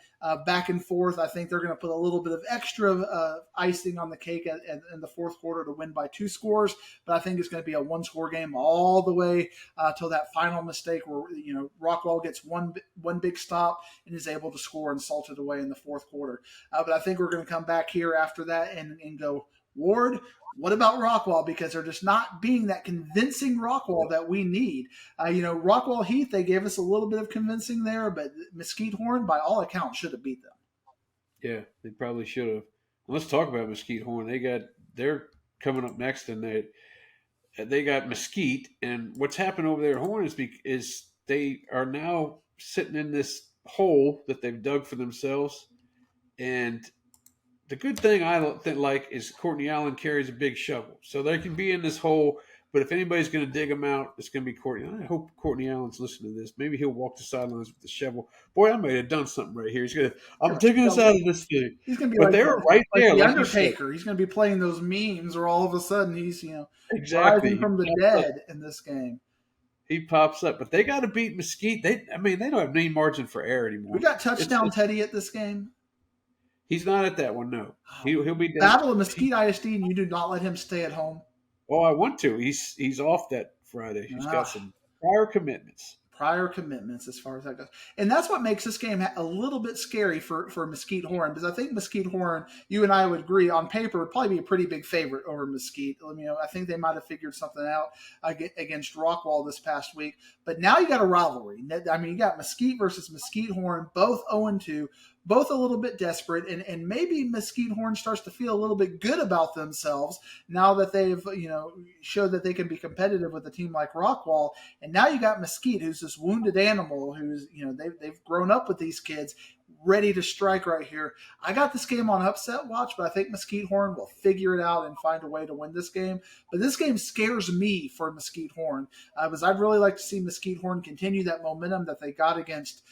back and forth, I think they're going to put a little bit of extra icing on the cake in the fourth quarter to win by 2 scores. But I think it's going to be a 1-score game all the way till that final mistake where Rockwall gets one big stop and is able to score and salt it away in the fourth quarter. But I think we're going to come back here after that and go, Ward, what about Rockwall? Because they're just not being that convincing Rockwall that we need. Rockwall Heath, they gave us a little bit of convincing there, but Mesquite Horn, by all accounts, should have beat them. Yeah, they probably should have. Let's talk about Mesquite Horn. They're coming up next, and they got Mesquite. And what's happened over there at Horn is they are now sitting in this hole that they've dug for themselves. And the good thing I like is Courtney Allen carries a big shovel, so they can be in this hole. But if anybody's going to dig them out, it's going to be Courtney. I hope Courtney Allen's listening to this. Maybe he'll walk the sidelines with the shovel. Boy, I may have done something right here. I'm digging us out of this thing. He's going to be but they're right there, the Undertaker. He's going to be playing those memes where all of a sudden he's rising from the dead in this game. He pops up, but they got to beat Mesquite. They don't have any margin for error anymore. We got touchdown Teddy at this game. He's not at that one. No, he'll be down. Battle of Mesquite ISD, and you do not let him stay at home. Oh, I want to. He's off that Friday. He's got Ah, some prior commitments. prior commitments as far as that goes. And that's what makes this game a little bit scary for Mesquite Horn, because I think Mesquite Horn, you and I would agree on paper, would probably be a pretty big favorite over Mesquite. I think they might have figured something out against Rockwall this past week. But now you got a rivalry. I mean, you got Mesquite versus Mesquite Horn, both 0-2, both a little bit desperate, and maybe Mesquite Horn starts to feel a little bit good about themselves now that they've showed that they can be competitive with a team like Rockwall. And now you got Mesquite, who's this wounded animal, who's they've grown up with these kids, ready to strike right here. I got this game on upset watch, but I think Mesquite Horn will figure it out and find a way to win this game. But this game scares me for Mesquite Horn, because I'd really like to see Mesquite Horn continue that momentum that they got against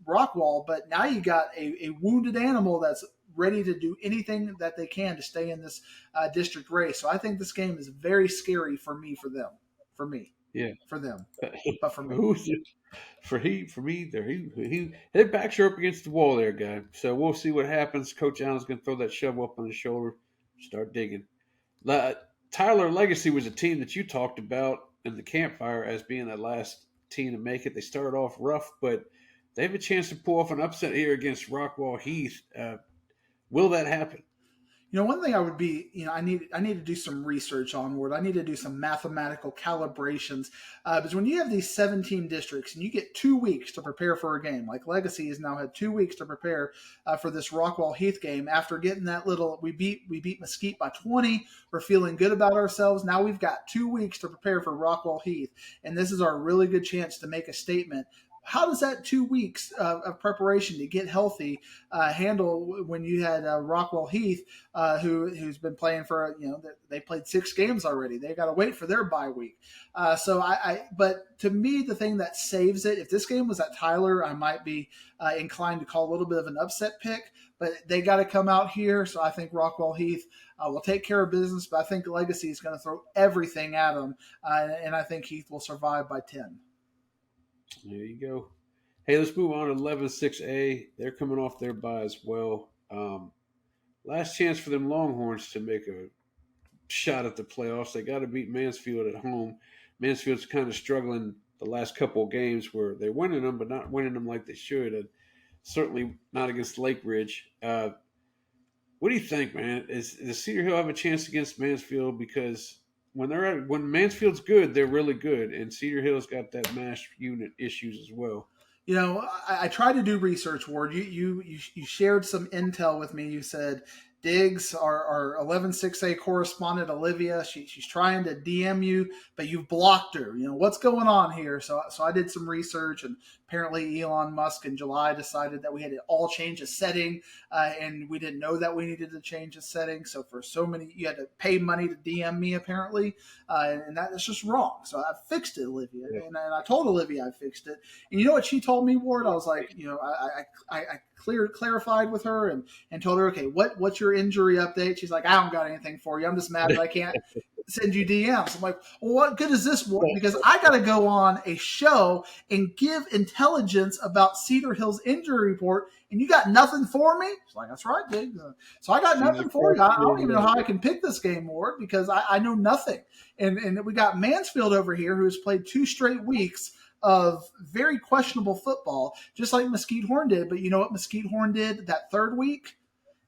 Rockwall. But now you got a wounded animal that's ready to do anything that they can to stay in this district race. So I think this game is very scary for me, for them, for me. Yeah. For them, but for me. Who's it? For me, their backs are up against the wall there, guy. So we'll see what happens. Coach Allen's going to throw that shovel up on his shoulder, start digging. Tyler Legacy was a team that you talked about in the campfire as being the last team to make it. They started off rough, but they have a chance to pull off an upset here against Rockwall Heath. Will that happen? One thing I would be, I need to do some research onward. I need to do some mathematical calibrations, because when you have these 17 districts and you get 2 weeks to prepare for a game, like Legacy has now had 2 weeks to prepare for this Rockwall Heath game. After getting that we beat Mesquite by 20. We're feeling good about ourselves. Now we've got 2 weeks to prepare for Rockwall Heath, and this is our really good chance to make a statement. How does that 2 weeks of preparation to get healthy handle when you had Rockwall Heath, who's been playing for, they played 6 games already. They got to wait for their bye week. But to me, the thing that saves it, if this game was at Tyler, I might be inclined to call a little bit of an upset pick, but they got to come out here. So I think Rockwall Heath will take care of business, but I think Legacy is going to throw everything at them, and I think Heath will survive by 10. There you go. Hey, let's move on to 11-6A. They're coming off their bye as well. Last chance for them Longhorns to make a shot at the playoffs. They got to beat Mansfield at home. Mansfield's kind of struggling the last couple of games where they're winning them, but not winning them like they should. And certainly not against Lake Ridge. What do you think, man? Does Cedar Hill have a chance against Mansfield? Because when Mansfield's good, they're really good, and Cedar Hill's got that MASH unit issues as well. I tried to do research, Ward. You shared some intel with me. You said Diggs, our 11-6A correspondent, Olivia, she's trying to DM you, but you've blocked her. What's going on here? So I did some research, and apparently Elon Musk in July decided that we had to all change a setting, and we didn't know that we needed to change a setting. So you had to pay money to DM me, apparently, and that's just wrong. So I fixed it, Olivia, and I told Olivia I fixed it. And you know what she told me, Ward? I was like, I clarified with her and told her, okay, what's your injury update? She's like, I don't got anything for you. I'm just mad that I can't send you DMs. I'm like, well, what good is this, Ward? Because I got to go on a show and give intelligence about Cedar Hill's injury report, and you got nothing for me? She's like, that's right, Big. So I got nothing for you. I don't even know how I can pick this game, Ward, because I know nothing. And we got Mansfield over here, who has played 2 straight weeks of very questionable football, just like Mesquite Horn did. But you know what Mesquite Horn did that 3rd week?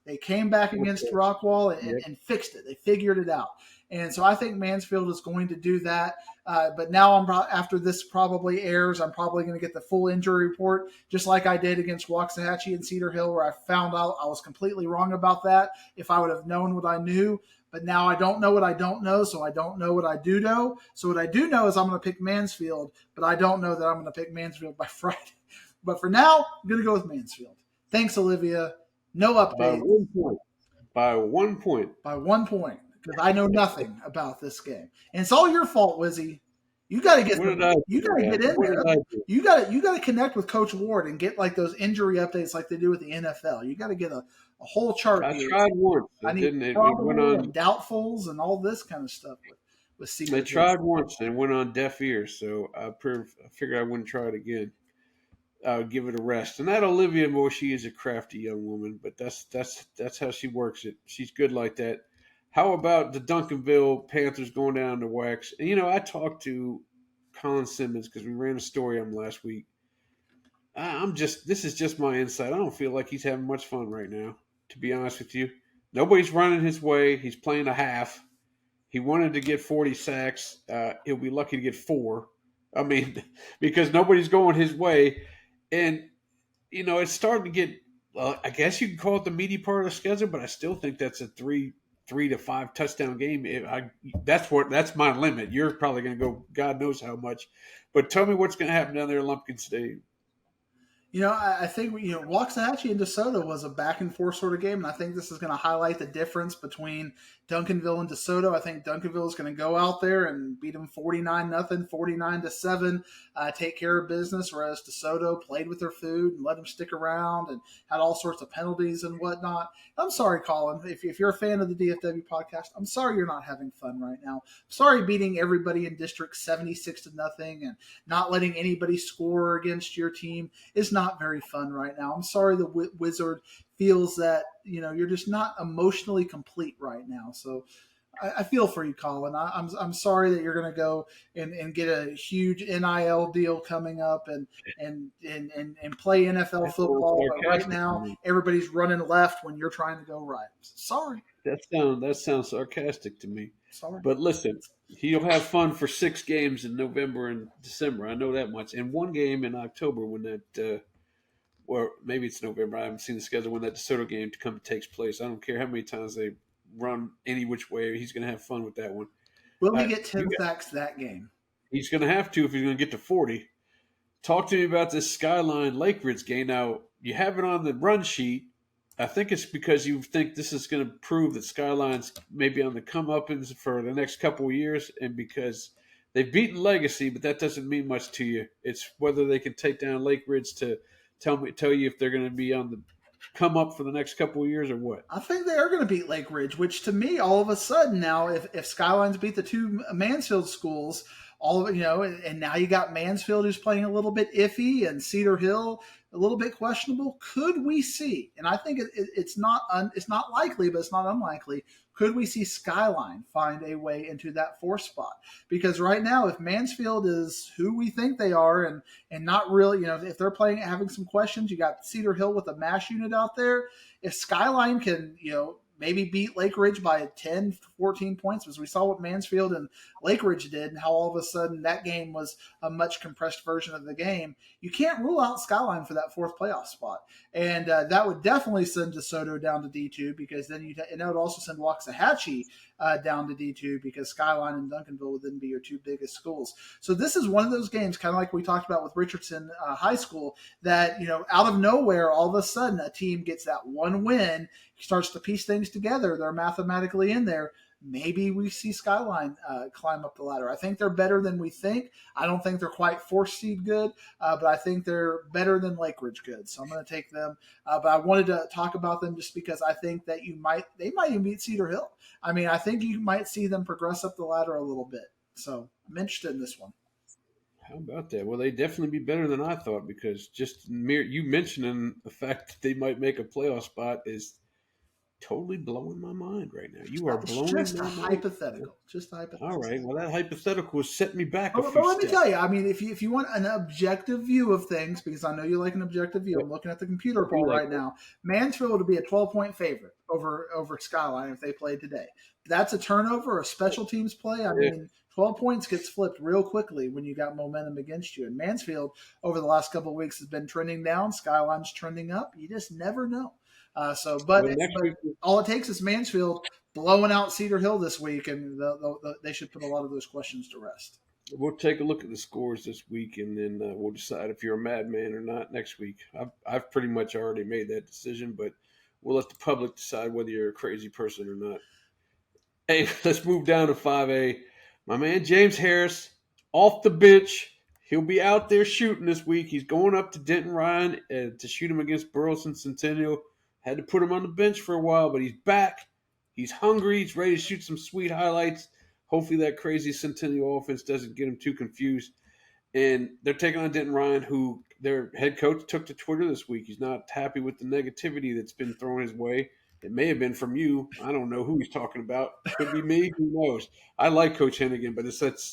They came back against Rockwall and fixed it. They figured it out. And so I think Mansfield is going to do that. But now after this probably airs, I'm probably going to get the full injury report, just like I did against Waxahachie and Cedar Hill, where I found out I was completely wrong about that if I would have known what I knew. But now I don't know what I don't know, so I don't know what I do know. So what I do know is I'm going to pick Mansfield, but I don't know that I'm going to pick Mansfield by Friday. But for now, I'm going to go with Mansfield. Thanks, Olivia. No update. By 1 point. By 1 point, because I know nothing about this game, and it's all your fault, Wizzy. You got to get. You got to get in there. You got to connect with Coach Ward and get like those injury updates, like they do with the NFL. You got to get a whole chart. I tried once. I need it went on doubtfuls and all this kind of stuff with They tried once and went on deaf ears. So I figured I wouldn't try it again. I would give it a rest. And that Olivia Moore, she is a crafty young woman, but that's how she works it. She's good like that. How about the Duncanville Panthers going down to Wax? And, I talked to Colin Simmons because we ran a story on him last week. This is just my insight. I don't feel like he's having much fun right now, to be honest with you. Nobody's running his way. He's playing a half. He wanted to get 40 sacks. He'll be lucky to get 4. I mean, because nobody's going his way. And, it's starting to get, I guess you can call it the meaty part of the schedule, but I still think that's a three to 5 touchdown game. That's my limit. You're probably going to go God knows how much. But tell me what's going to happen down there at Lumpkin Stadium. I think Waxahachie and DeSoto was a back and forth sort of game, and I think this is going to highlight the difference between Duncanville and DeSoto. I think Duncanville is going to go out there and beat them 49-0, 49-7, take care of business, whereas DeSoto played with their food and let them stick around and had all sorts of penalties and whatnot. I'm sorry, Colin, if you're a fan of the DFW podcast, I'm sorry you're not having fun right now. I'm sorry beating everybody in district 76-0 and not letting anybody score against your team is not very fun right now. I'm sorry the Wizard feels that you're just not emotionally complete right now. So I feel for you, Colin. I'm sorry that you're going to go and get a huge NIL deal coming up and play NFL football. But right now, everybody's running left when you're trying to go right. Sorry. That sounds sarcastic to me. Sorry. But listen, he'll have fun for 6 games in November and December. I know that much. And 1 game in October when that, or maybe it's November. I haven't seen the schedule when that DeSoto game takes place. I don't care how many times they run any which way. He's going to have fun with that one. Will he get 10 sacks that game? He's going to have to if he's going to get to 40. Talk to me about this Skyline Lake Ridge game. Now, you have it on the run sheet. I think it's because you think this is going to prove that Skyline's maybe on the come-uppance for the next couple of years, and because they've beaten Legacy, but that doesn't mean much to you. It's whether they can take down Lake Ridge to tell you if they're going to be on the come up for the next couple of years or what. I think they are going to beat Lake Ridge, which to me, all of a sudden now, if Skylines beat the 2 Mansfield schools, all of it, and now you got Mansfield who's playing a little bit iffy and Cedar Hill a little bit questionable. Could we see? And I think it's not likely, but it's not unlikely. Could we see Skyline find a way into that 4th spot? Because right now, if Mansfield is who we think they are, and not really, if they're playing having some questions, you got Cedar Hill with a MASH unit out there. If Skyline can, maybe beat Lake Ridge by 10, 14 points, as we saw what Mansfield and Lake Ridge did, and how all of a sudden that game was a much compressed version of the game. You can't rule out Skyline for that 4th playoff spot. And that would definitely send DeSoto down to D2, because then and that would also send Waxahachie down to D2, because Skyline and Duncanville would then be your 2 biggest schools. So this is one of those games, kind of like we talked about with Richardson High School, that, out of nowhere, all of a sudden a team gets that 1 win, starts to piece things together. They're mathematically in there. Maybe we see Skyline climb up the ladder. I think they're better than we think. I don't think they're quite 4th seed good, but I think they're better than Lake Ridge good. So I'm going to take them. But I wanted to talk about them just because I think that they might even beat Cedar Hill. I mean, I think you might see them progress up the ladder a little bit. So I'm interested in this one. How about that? Well, they definitely be better than I thought, because just you mentioning the fact that they might make a playoff spot is totally blowing my mind right now. You are blowing just my a mind. hypothetical. Just a hypothetical. All right. Well, that hypothetical has set me back a few But let steps. me tell you, I mean, if you want an objective view of things, because I know you like an objective view, I'm looking at the computer poll right now. Mansfield would be a 12-point favorite over Skyline if they played today. That's a turnover, a special teams play. I mean, 12 points gets flipped real quickly when you got momentum against you. And Mansfield, over the last couple of weeks, has been trending down. Skyline's trending up. You just never know. But all it takes is Mansfield blowing out Cedar Hill this week, and they should put a lot of those questions to rest. We'll take a look at the scores this week, and then we'll decide if you're a madman or not next week. I've pretty much already made that decision, but we'll let the public decide whether you're a crazy person or not. Hey, let's move down to 5A. My man James Harris, off the bench. He'll be out there shooting this week. He's going up to Denton Ryan to shoot him against Burleson Centennial. Had to put him on the bench for a while, but he's back. He's hungry. He's ready to shoot some sweet highlights. Hopefully that crazy Centennial offense doesn't get him too confused. And they're taking on Denton Ryan, who their head coach took to Twitter this week. He's not happy with the negativity that's been thrown his way. It may have been from you. I don't know who he's talking about. Could be me. Who knows? I like Coach Hennigan, but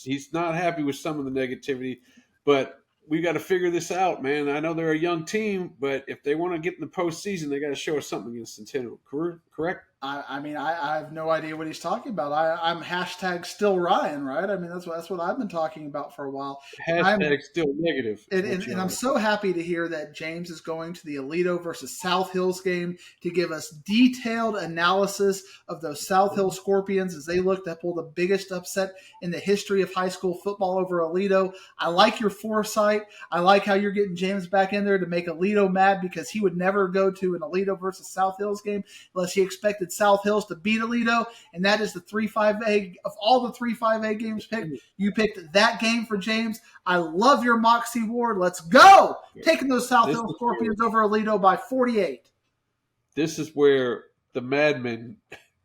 he's not happy with some of the negativity. But we got to figure this out, man. I know they're a young team, but if they want to get in the postseason, they got to show us something against Centennial. Correct? I have no idea what he's talking about. I'm hashtag still Ryan, right? I mean, that's what I've been talking about for a while. Hashtag still negative. And I'm so happy to hear that James is going to the Alito versus South Hills game to give us detailed analysis of those South Hill Scorpions as they look to pull the biggest upset in the history of high school football over Alito. I like your foresight. I like how you're getting James back in there to make Alito mad because he would never go to an Alito versus South Hills game unless he expected South Hills to beat Alito, and that is the 3-5A of all the 3-5A games picked. You picked that game for James. I love your Moxie Ward. Let's go! Taking those South Hill Scorpions over Alito by 48. This is where the madman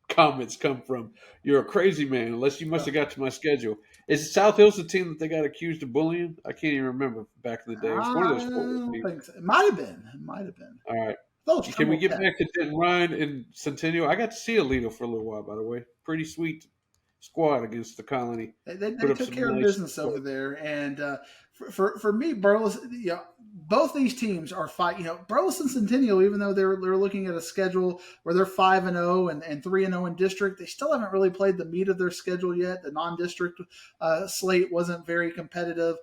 comments come from. You're a crazy man, unless you must have got to my schedule. Is South Hills the team that they got accused of bullying? I can't even remember back in the day. It was one of those teams. So. It might have been. All right. Can we get back to Denton Ryan and Centennial? I got to see Alito for a little while, by the way. Pretty sweet squad against the Colony. They took care of business over there. And for me, Burleson, both these teams are fighting. Burleson Centennial, even though they're looking at a schedule where they're 5-0 and 3-0 in district, they still haven't really played the meat of their schedule yet. The non-district slate wasn't very competitive,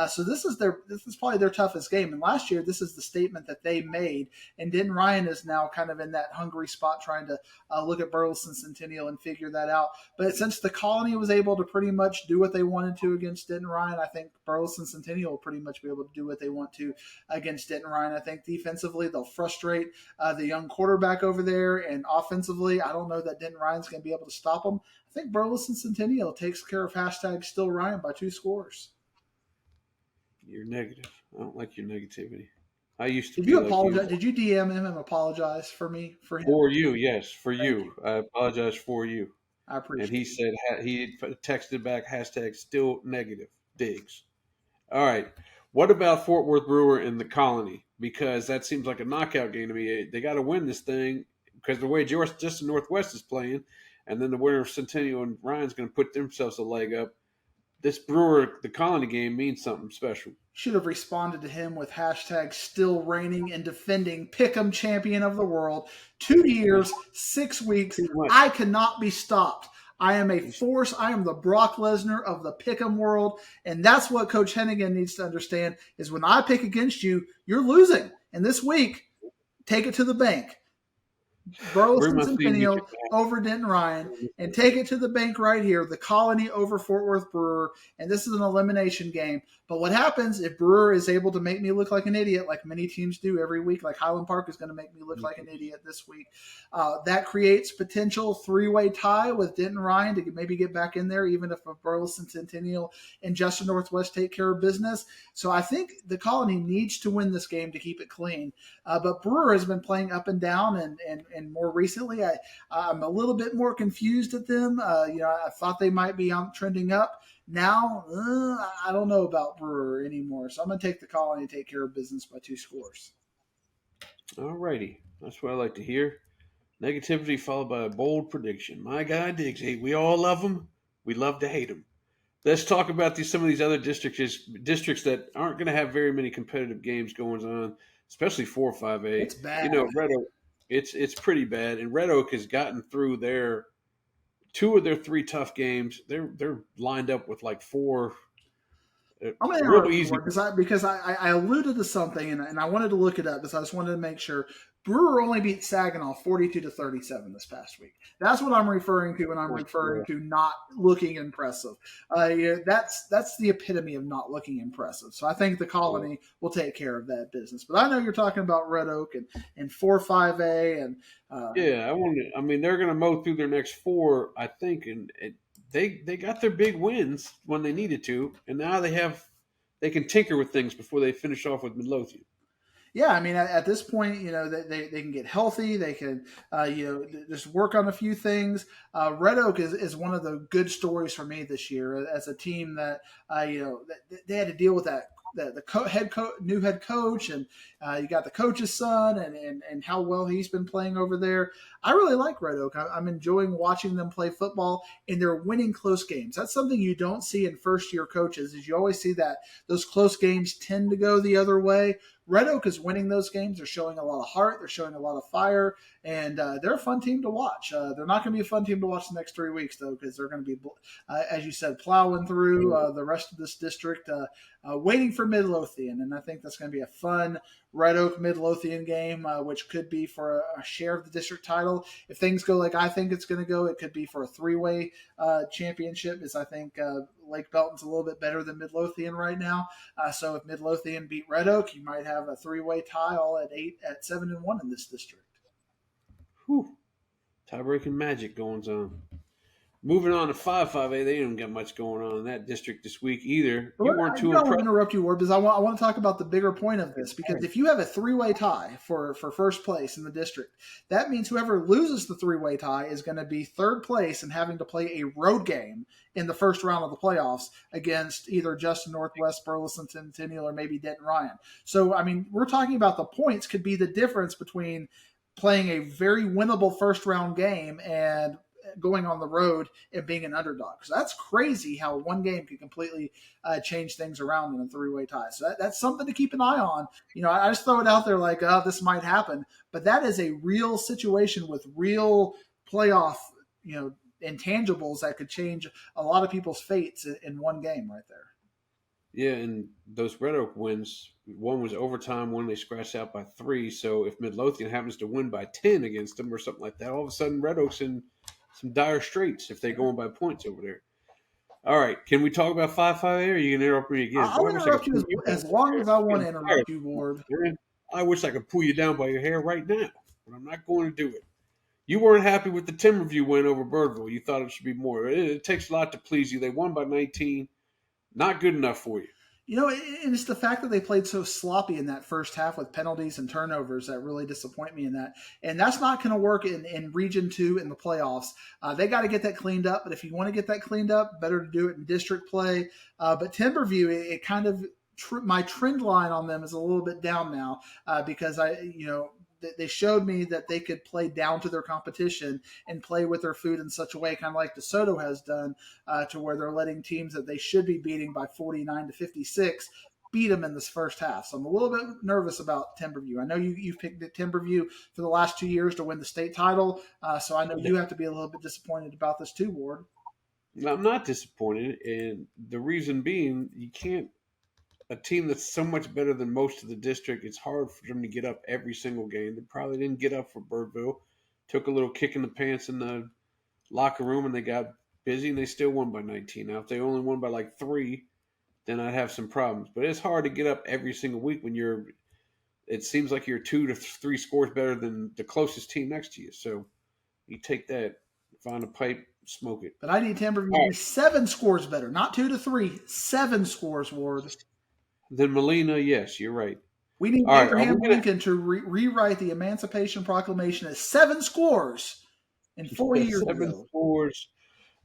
so this is probably their toughest game. And last year, this is the statement that they made. And Denton Ryan is now kind of in that hungry spot, trying to look at Burleson Centennial and figure that out. But since the Colony was able to pretty much do what they wanted to against Denton Ryan, I think Burleson Centennial will pretty much be able to do what they want to against Denton Ryan. I think defensively they'll frustrate the young quarterback over there, and offensively I don't know that Denton Ryan's going to be able to stop them. I think Burleson Centennial takes care of hashtag still Ryan by 2 scores. You're negative. I don't like your negativity. I used to. Did you apologize? Did you DM him and apologize for me for him? For you, yes, for you. I apologize for you. I appreciate. And he said he texted back hashtag still negative Diggs. All right. What about Fort Worth Brewer and the Colony? Because that seems like a knockout game to me. They got to win this thing because the way Justin Northwest is playing, and then the winner of Centennial and Ryan's going to put themselves a leg up. This Brewer, the Colony game means something special. Should have responded to him with hashtag still reigning and defending Pick'em champion of the world. 2 years, 6 weeks. I cannot be stopped. I am a force. I am the Brock Lesnar of the Pick'em world. And that's what Coach Hennigan needs to understand is when I pick against you, you're losing. And this week, take it to the bank. Burleson Centennial over Denton Ryan, and take it to the bank right here. The Colony over Fort Worth Brewer, and this is an elimination game. But what happens if Brewer is able to make me look like an idiot, like many teams do every week, like Highland Park is going to make me look like an idiot this week? That creates potential 3-way tie with Denton Ryan to maybe get back in there, even if Burleson Centennial and Justin Northwest take care of business. So I think the Colony needs to win this game to keep it clean. But Brewer has been playing up and down, and more recently, I'm a little bit more confused at them. I thought they might be trending up. Now, I don't know about Brewer anymore. So I'm going to take the Colony and take care of business by 2 scores. All righty. That's what I like to hear. Negativity followed by a bold prediction. My guy Diggs. Hey, we all love him. We love to hate him. Let's talk about some of these other districts that aren't going to have very many competitive games going on, especially 4 or 5A. It's bad. Red Oak, it's pretty bad. And Red Oak has gotten through their 2 of their 3 tough games. They're lined up with like 4 I'm going to real easy because I alluded to something and I wanted to look it up because I just wanted to make sure. Brewer only beat Saginaw 42-37 this past week. That's what I'm referring to when I'm referring to not looking impressive. That's the epitome of not looking impressive. So I think the Colony will take care of that business. But I know you're talking about Red Oak and 4-5A and they're going to mow through their next 4, I think, and they got their big wins when they needed to, and now they can tinker with things before they finish off with Midlothian. Yeah, I mean, at this point, they can get healthy. They can, just work on a few things. Red Oak is one of the good stories for me this year as a team that, they had to deal with that new head coach, and you got the coach's son, and how well he's been playing over there. I really like Red Oak. I'm enjoying watching them play football, and they're winning close games. That's something you don't see in first year coaches. Is you always see that those close games tend to go the other way. Red Oak is winning those games. They're showing a lot of heart. They're showing a lot of fire, and they're a fun team to watch. They're not going to be a fun team to watch the next 3 weeks, though, because they're going to be, as you said, plowing through the rest of this district, waiting for Midlothian. And I think that's going to be a fun Red Oak Midlothian game, which could be for a share of the district title. If things go like I think it's going to go, it could be for a 3-way championship, as I think Lake Belton's a little bit better than Midlothian right now. So if Midlothian beat Red Oak, you might have a 3-way tie all at 7-1 in this district. Whew. Tie-breaking magic going on. Moving on to 5-5A, they didn't get much going on in that district this week either. You weren't too impressed. I don't want to interrupt you, Ward, because I want to talk about the bigger point of this. Because if you have a 3-way tie for first place in the district, that means whoever loses the 3-way tie is going to be third place and having to play a road game in the first round of the playoffs against either Justin Northwest, Burleson Centennial, or maybe Denton Ryan. So, I mean, we're talking about the points could be the difference between playing a very winnable first round game and going on the road and being an underdog. So that's crazy how one game can completely change things around in a 3-way tie. So that's something to keep an eye on. You know, I just throw it out there like, oh, this might happen, but that is a real situation with real playoff, you know, intangibles that could change a lot of people's fates in one game right there. Yeah, and those Red Oak wins, one was overtime, one they scratched out by 3. So if Midlothian happens to win by 10 against them or something like that, all of a sudden Red Oak's in some dire straits if they're going by points over there. All right, can we talk about 5-5A, or are you going to interrupt me again? I'll interrupt you as long as I want to interrupt you, Ward. I wish I could pull you down by your hair right now, but I'm not going to do it. You weren't happy with the Timberview win over Birdville. You thought it should be more. It takes a lot to please you. They won by 19. Not good enough for you. You know, and it's the fact that they played so sloppy in that first half with penalties and turnovers that really disappoint me in that. And that's not going to work in Region 2 in the playoffs. They got to get that cleaned up. But if you want to get that cleaned up, better to do it in district play. But Timberview, it kind of my trend line on them is a little bit down now because they showed me that they could play down to their competition and play with their food in such a way, kind of like DeSoto has done, to where they're letting teams that they should be beating by 49-56 beat them in this first half. So I'm a little bit nervous about Timberview. I know you've picked Timberview for the last 2 years to win the state title, so I know you have to be a little bit disappointed about this too, Ward. I'm not disappointed, and the reason being, you can't. A team that's so much better than most of the district, it's hard for them to get up every single game. They probably didn't get up for Birdville. Took a little kick in the pants in the locker room, and they got busy, and they still won by 19. Now, if they only won by like 3, then I'd have some problems. But it's hard to get up every single week when it seems like you're 2 to 3 scores better than the closest team next to you. So you take that, find a pipe, smoke it. But I need Timberview to be 7 scores better, not 2 to 3, 7 scores, Ward. Then Molina, yes, you're right. We need Abraham Lincoln to rewrite the Emancipation Proclamation as 7 scores in 4 years ago. 7 scores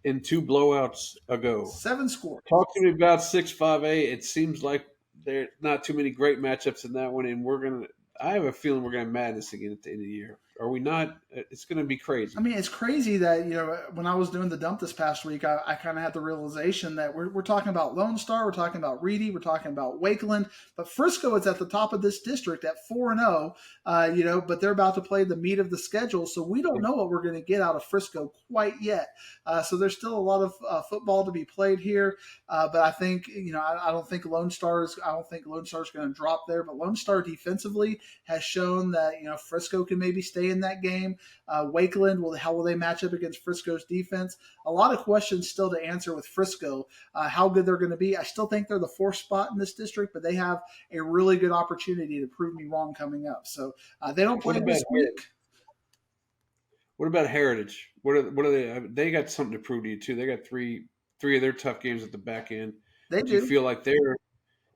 in 2 blowouts ago. 7 scores. Talk to me about 6-5A. It seems like there's not too many great matchups in that one, and I have a feeling we're going to madness again at the end of the year. Are we not? It's going to be crazy. I mean, it's crazy that, when I was doing the dump this past week, I kind of had the realization that we're talking about Lone Star, we're talking about Reedy, we're talking about Wakeland, but Frisco is at the top of this district at 4-0, but they're about to play the meat of the schedule, so we don't know what we're going to get out of Frisco quite yet. So there's still a lot of football to be played here, but I think, I don't think Lone Star is going to drop there, but Lone Star defensively has shown that, Frisco can maybe stay in that game. Wakeland, how will they match up against Frisco's defense? A lot of questions still to answer with Frisco, how good they're going to be. I still think they're the 4th spot in this district, but they have a really good opportunity to prove me wrong coming up. So they don't play this week. What about Heritage? What are they? They got something to prove to you too. They got three of their tough games at the back end. They do. You feel like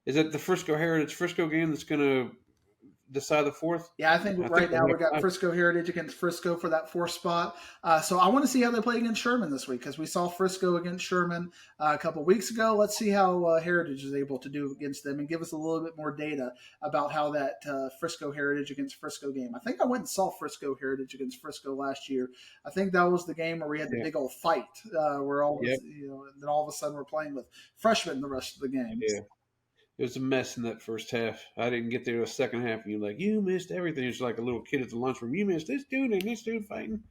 is that the Frisco game that's going to decide the fourth? Yeah, I think I think right now we'll we have got five. Frisco Heritage against Frisco for that fourth spot. So I want to see how they play against Sherman this week because we saw Frisco against Sherman a couple weeks ago. Let's see how Heritage is able to do against them and give us a little bit more data about how that Frisco Heritage against Frisco game. I think I went and saw Frisco Heritage against Frisco last year. I think that was the game where we had the Yeah. big old fight where all of Yep. us, and then all of a sudden we're playing with freshmen the rest of the games. Yeah. It was a mess in that first half. I didn't get there the second half, and you're like, you missed everything. It's like a little kid at the lunchroom. You missed this dude and this dude fighting.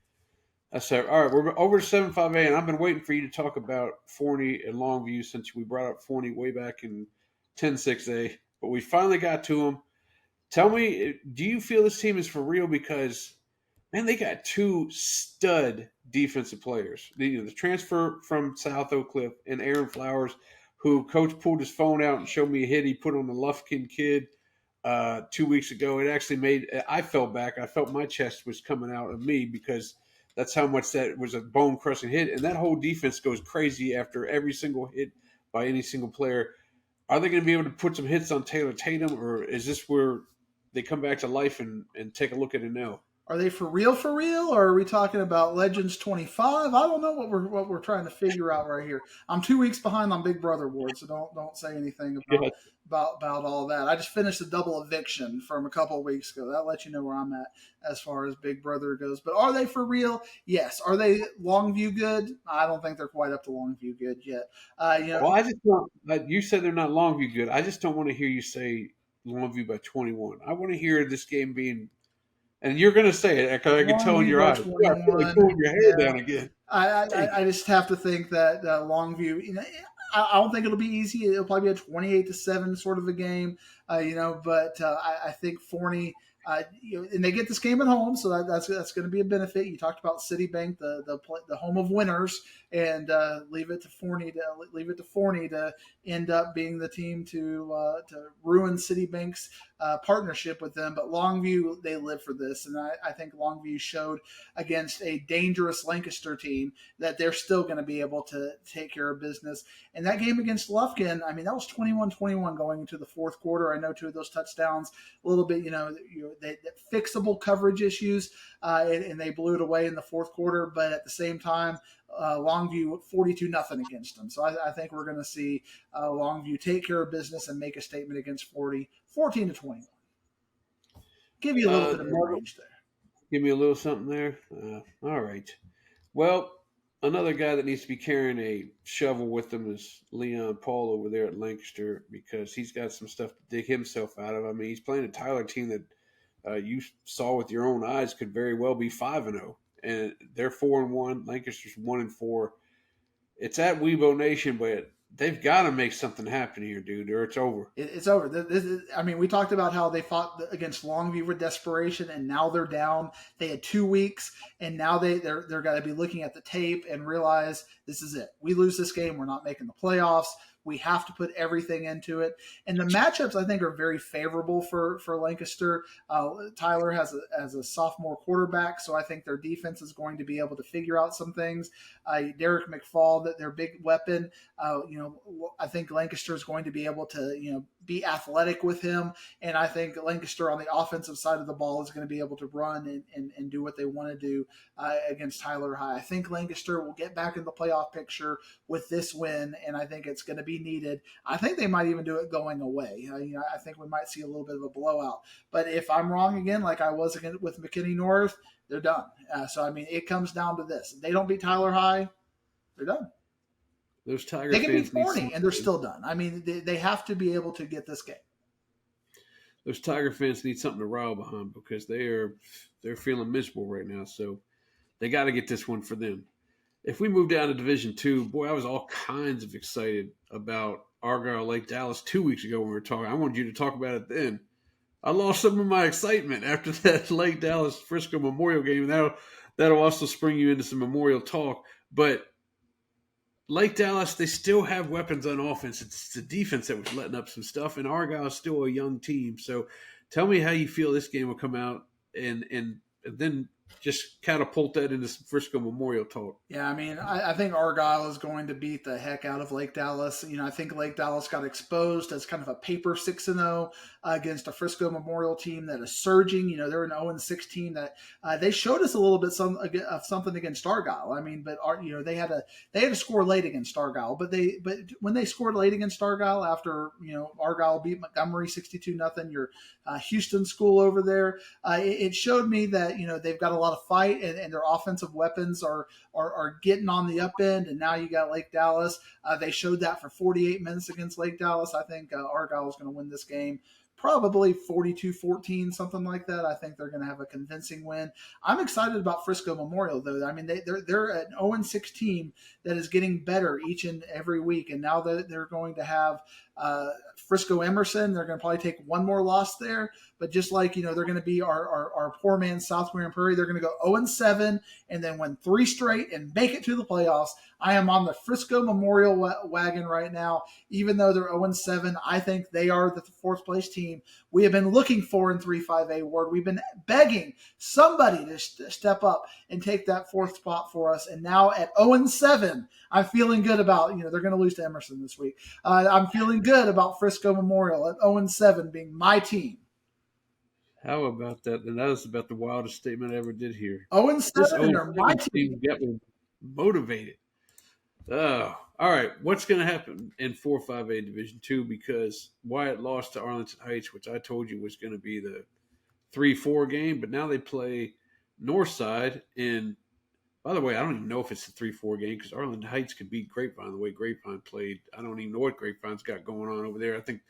I said, all right, we're over to 7-5A, and I've been waiting for you to talk about Forney and Longview since we brought up Forney way back in 10-6A. But we finally got to them. Tell me, do you feel this team is for real? Because, man, they got two stud defensive players. The transfer from South Oak Cliff and Aaron Flowers, who coach pulled his phone out and showed me a hit he put on the Lufkin kid 2 weeks ago. It actually made I fell back. I felt my chest was coming out of me because that's how much that was a bone crushing hit. And that whole defense goes crazy after every single hit by any single player. Are they going to be able to put some hits on Taylor Tatum, or is this where they come back to life and take a look at it now? Are they for real, or are we talking about Legends 25? I don't know what we're trying to figure out right here. I'm 2 weeks behind on Big Brother Ward, so don't say anything Yeah. about all that. I just finished a double eviction from a couple of weeks ago. That lets you know where I'm at as far as Big Brother goes. But are they for real? Yes. Are they Longview good? I don't think they're quite up to Longview good yet. Well, I just don't. Like you said, they're not Longview good. I just don't want to hear you say Longview by 21. I want to hear this game being, and you're going to say it because I can tell in Longview your by eyes. You are really 21. pulling your hair Yeah. down again. Dang. I just have to think that Longview, I don't think it'll be easy. It'll probably be a 28-7 sort of a game, but I think Forney, and they get this game at home, so that's going to be a benefit. You talked about Citibank, the home of winners, and leave it to Forney to end up being the team to ruin Citibank's partnership with them. But Longview, they live for this, and I think Longview showed against a dangerous Lancaster team that they're still going to be able to take care of business. And that game against Lufkin, I mean, that was 21-21 going into the fourth quarter. I know two of those touchdowns, a little bit, they fixable coverage issues, and they blew it away in the fourth quarter. But at the same time, Longview 42-0 against them. So I think we're going to see Longview take care of business and make a statement against 14-21. Give you a little bit of mid-range there. Give me a little something there. All right. Well, another guy that needs to be carrying a shovel with him is Leon Paul over there at Lancaster because he's got some stuff to dig himself out of. I mean, he's playing a Tyler team that you saw with your own eyes could very well be 5-0, and they're 4-1. Lancaster's 1-4. It's at Weibo Nation, but they've got to make something happen here, dude, or it's over. It's over. We talked about how they fought against Longview with desperation, and now they're down. They had 2 weeks, and now they're going to be looking at the tape and realize this is it. We lose this game, we're not making the playoffs. We have to put everything into it. And the matchups, I think, are very favorable for Lancaster. Tyler has a sophomore quarterback, so I think their defense is going to be able to figure out some things. Derek McFall, their big weapon, I think Lancaster is going to be able to, be athletic with him. And I think Lancaster on the offensive side of the ball is going to be able to run and do what they want to do against Tyler High. I think Lancaster will get back in the playoff picture with this win, and I think it's going to be needed. I think they might even do it going away. I think we might see a little bit of a blowout. But if I'm wrong again, like I was again with McKinney North, they're done. It comes down to this. If they don't beat Tyler High, they're done. Those Tiger they can fans beat Forney, and they're still done. I mean, they have to be able to get this game. Those Tiger fans need something to rile behind because they're feeling miserable right now. So they got to get this one for them. If we move down to Division II, boy, I was all kinds of excited about Argyle Lake Dallas 2 weeks ago when we were talking. I wanted you to talk about it then. I lost some of my excitement after that Lake Dallas Frisco Memorial game. That'll also spring you into some Memorial talk. But Lake Dallas, they still have weapons on offense. It's the defense that was letting up some stuff, and Argyle is still a young team. So tell me how you feel this game will come out, and then just catapult that into Frisco Memorial talk. Yeah, I mean, I think Argyle is going to beat the heck out of Lake Dallas. I think Lake Dallas got exposed as kind of a paper 6-0 against a Frisco Memorial team that is surging. They're an 0-6 team that they showed us a little bit of something against Argyle. But they had to score late against Argyle, but when they scored late against Argyle after Argyle beat Montgomery 62-0, your Houston school over there, it showed me that they've got a lot of fight and their offensive weapons are getting on the up end, and now you got Lake Dallas. They showed that for 48 minutes against Lake Dallas. I think Argyle is going to win this game, probably 42-14, something like that. I think they're going to have a convincing win. I'm excited about Frisco Memorial, though. They're an 0-6 team that is getting better each and every week, and now that they're going to have Frisco Emerson, they're going to probably take one more loss there. But just like, they're going to be our poor man South Grand Prairie, they're going to go 0-7 and then win 3 straight and make it to the playoffs. I am on the Frisco Memorial wagon right now. Even though they're 0-7, I think they are the 4th place team we have been looking for in 3-5A Ward. We've been begging somebody to step up and take that 4th spot for us. And now at 0-7, I'm feeling good about, they're going to lose to Emerson this week. I'm feeling good about Frisco Memorial at 0-7 being my team. How about that? And that was about the wildest statement I ever did here. 0-7 are my team. Get me motivated. Oh, all right. What's going to happen in 4-5A Division 2? Because Wyatt lost to Arlington Heights, which I told you was going to be the 3-4 game, but now they play Northside. And by the way, I don't even know if it's a 3-4 game because Arlington Heights could beat Grapevine the way Grapevine played. I don't even know what Grapevine's got going on over there. I think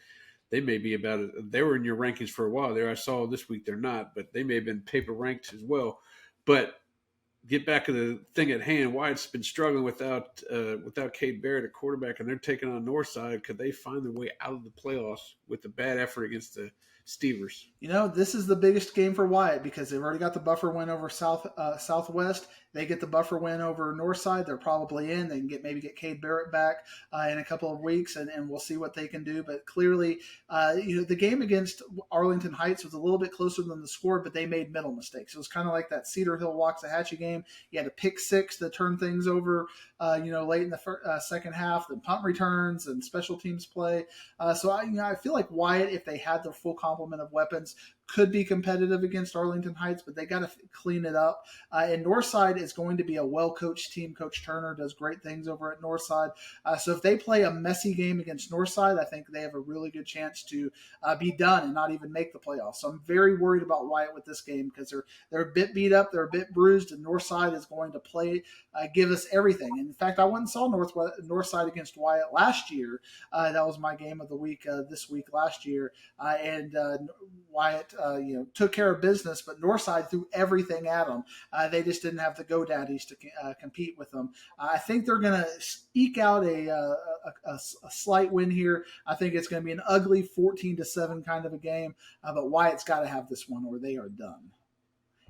they may be about it. They were in your rankings for a while there. I saw this week they're not, but they may have been paper ranked as well. But get back to the thing at hand. Wyatt's been struggling without Cade Barrett at quarterback, and they're taking on Northside. Could they find their way out of the playoffs with the bad effort against the Stevers? This is the biggest game for Wyatt because they've already got the buffer win over Southwest. They get the buffer win over Northside. They're probably in. They can maybe get Cade Barrett back in a couple of weeks, and we'll see what they can do. But clearly, the game against Arlington Heights was a little bit closer than the score, but they made mental mistakes. It was kind of like that Cedar Hill Waxahachie game. You had a pick 6 to turn things over, late in the second half. The punt returns and special teams play. So I feel like Wyatt, if they had their full complement of weapons, could be competitive against Arlington Heights, but they got to clean it up. And Northside is going to be a well-coached team. Coach Turner does great things over at Northside. So if they play a messy game against Northside, I think they have a really good chance to be done and not even make the playoffs. So I'm very worried about Wyatt with this game because they're a bit beat up, they're a bit bruised, and Northside is going to play, give us everything. And in fact, I went and saw Northside against Wyatt last year. That was my game of the week this week last year. And Wyatt took care of business, but Northside threw everything at them. They just didn't have the GoDaddies to compete with them. I think they're going to eke out a slight win here. I think it's going to be an ugly 14-7 kind of a game, but Wyatt's got to have this one or they are done.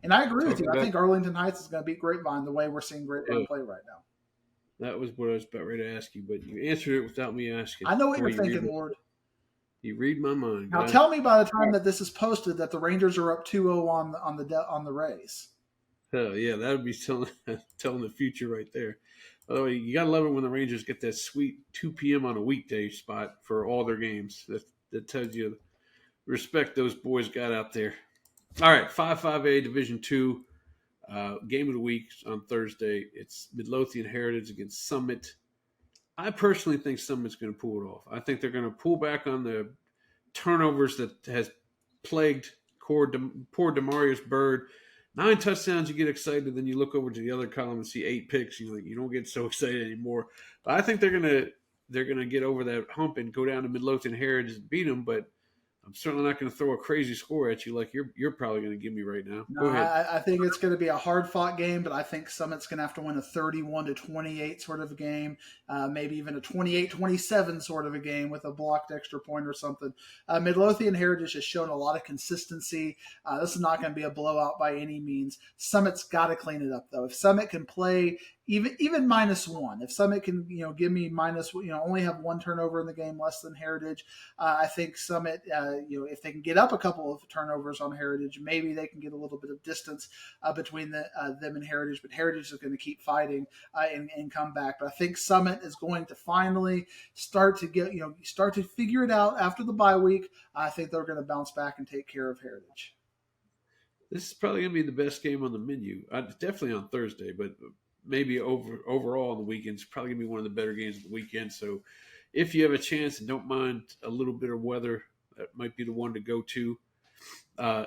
And I agree with you. I think Arlington Heights is going to beat Grapevine the way we're seeing Grapevine play right now. That was what I was about ready to ask you, but you answered it without me asking. I know what you're thinking, Ward. You read my mind. Now tell me by the time that this is posted that the Rangers are up 2-0 on the Rays. Oh yeah, that would be telling the future right there. By the way, you gotta love it when the Rangers get that sweet 2 p.m. on a weekday spot for all their games. That tells you the respect those boys got out there. All right, 5-5A Division 2 game of the week on Thursday. It's Midlothian Heritage against Summit. I personally think Summit's going to pull it off. I think they're going to pull back on the turnovers that has plagued poor Demarius Bird. 9 touchdowns, you get excited. Then you look over to the other column and see 8 picks. You don't get so excited anymore. But I think they're gonna get over that hump and go down to Midlothian Heritage and beat them. But I'm certainly not going to throw a crazy score at you like you're probably going to give me right now. No, go ahead. I think it's going to be a hard-fought game, but I think Summit's going to have to win a 31-28 sort of a game, maybe even a 28-27 sort of a game with a blocked extra point or something. Midlothian Heritage has shown a lot of consistency. This is not going to be a blowout by any means. Summit's got to clean it up, though. If Summit can play even -1. If Summit can give me minus only have one turnover in the game less than Heritage, I think Summit if they can get up a couple of turnovers on Heritage, maybe they can get a little bit of distance between them and Heritage. But Heritage is going to keep fighting and come back. But I think Summit is going to finally start to figure it out after the bye week. I think they're going to bounce back and take care of Heritage. This is probably going to be the best game on the menu. Definitely on Thursday, but maybe overall on the weekend, it's probably going to be one of the better games of the weekend. So if you have a chance and don't mind a little bit of weather, that might be the one to go to.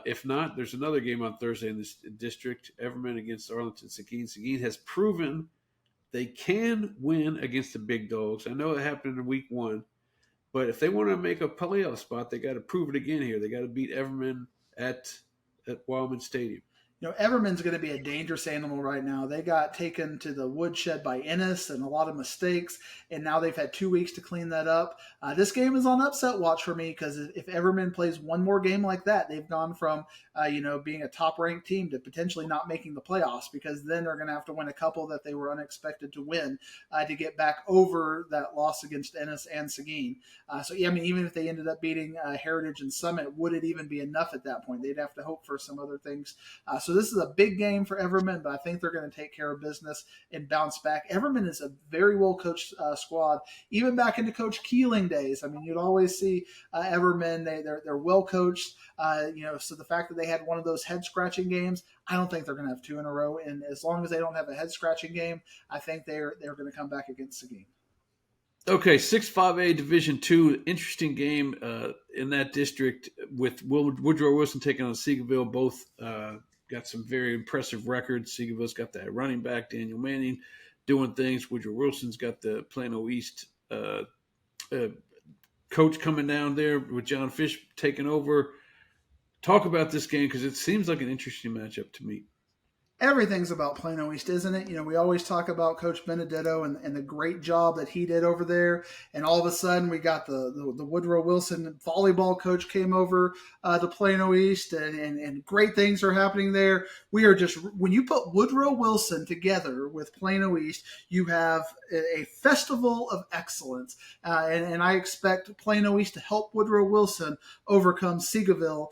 If not, there's another game on Thursday in this district, Everman against Arlington Seguin. Seguin has proven they can win against the big dogs. I know it happened in week 1, but if they want to make a playoff spot, they got to prove it again here. They got to beat Everman at Wildman Stadium. Everman's going to be a dangerous animal right now. They got taken to the woodshed by Ennis and a lot of mistakes, and now they've had 2 weeks to clean that up. This game is on upset watch for me because if Everman plays one more game like that, they've gone from being a top-ranked team to potentially not making the playoffs, because then they're going to have to win a couple that they were unexpected to win to get back over that loss against Ennis and Seguin. Even if they ended up beating Heritage and Summit, would it even be enough at that point? They'd have to hope for some other things. So this is a big game for Everman, but I think they're going to take care of business and bounce back. Everman is a very well-coached squad, even back into Coach Keeling days. I mean, you'd always see Everman, they're well-coached. So the fact that they had one of those head-scratching games, I don't think they're going to have 2 in a row. And as long as they don't have a head-scratching game, I think they're going to come back against Seguin. Okay, 6-5A Division II, interesting game in that district with Woodrow Wilson taking on Seagoville. Both got some very impressive records. Seagoville's got that running back, Daniel Manning, doing things. Woodrow Wilson's got the Plano East coach coming down there with John Fish taking over. Talk about this game because it seems like an interesting matchup to me. Everything's about Plano East, isn't it? We always talk about Coach Benedetto and the great job that he did over there. And all of a sudden, we got the Woodrow Wilson volleyball coach came over to Plano East, and great things are happening there. We are just, when you put Woodrow Wilson together with Plano East, you have a festival of excellence. And I expect Plano East to help Woodrow Wilson overcome Seagoville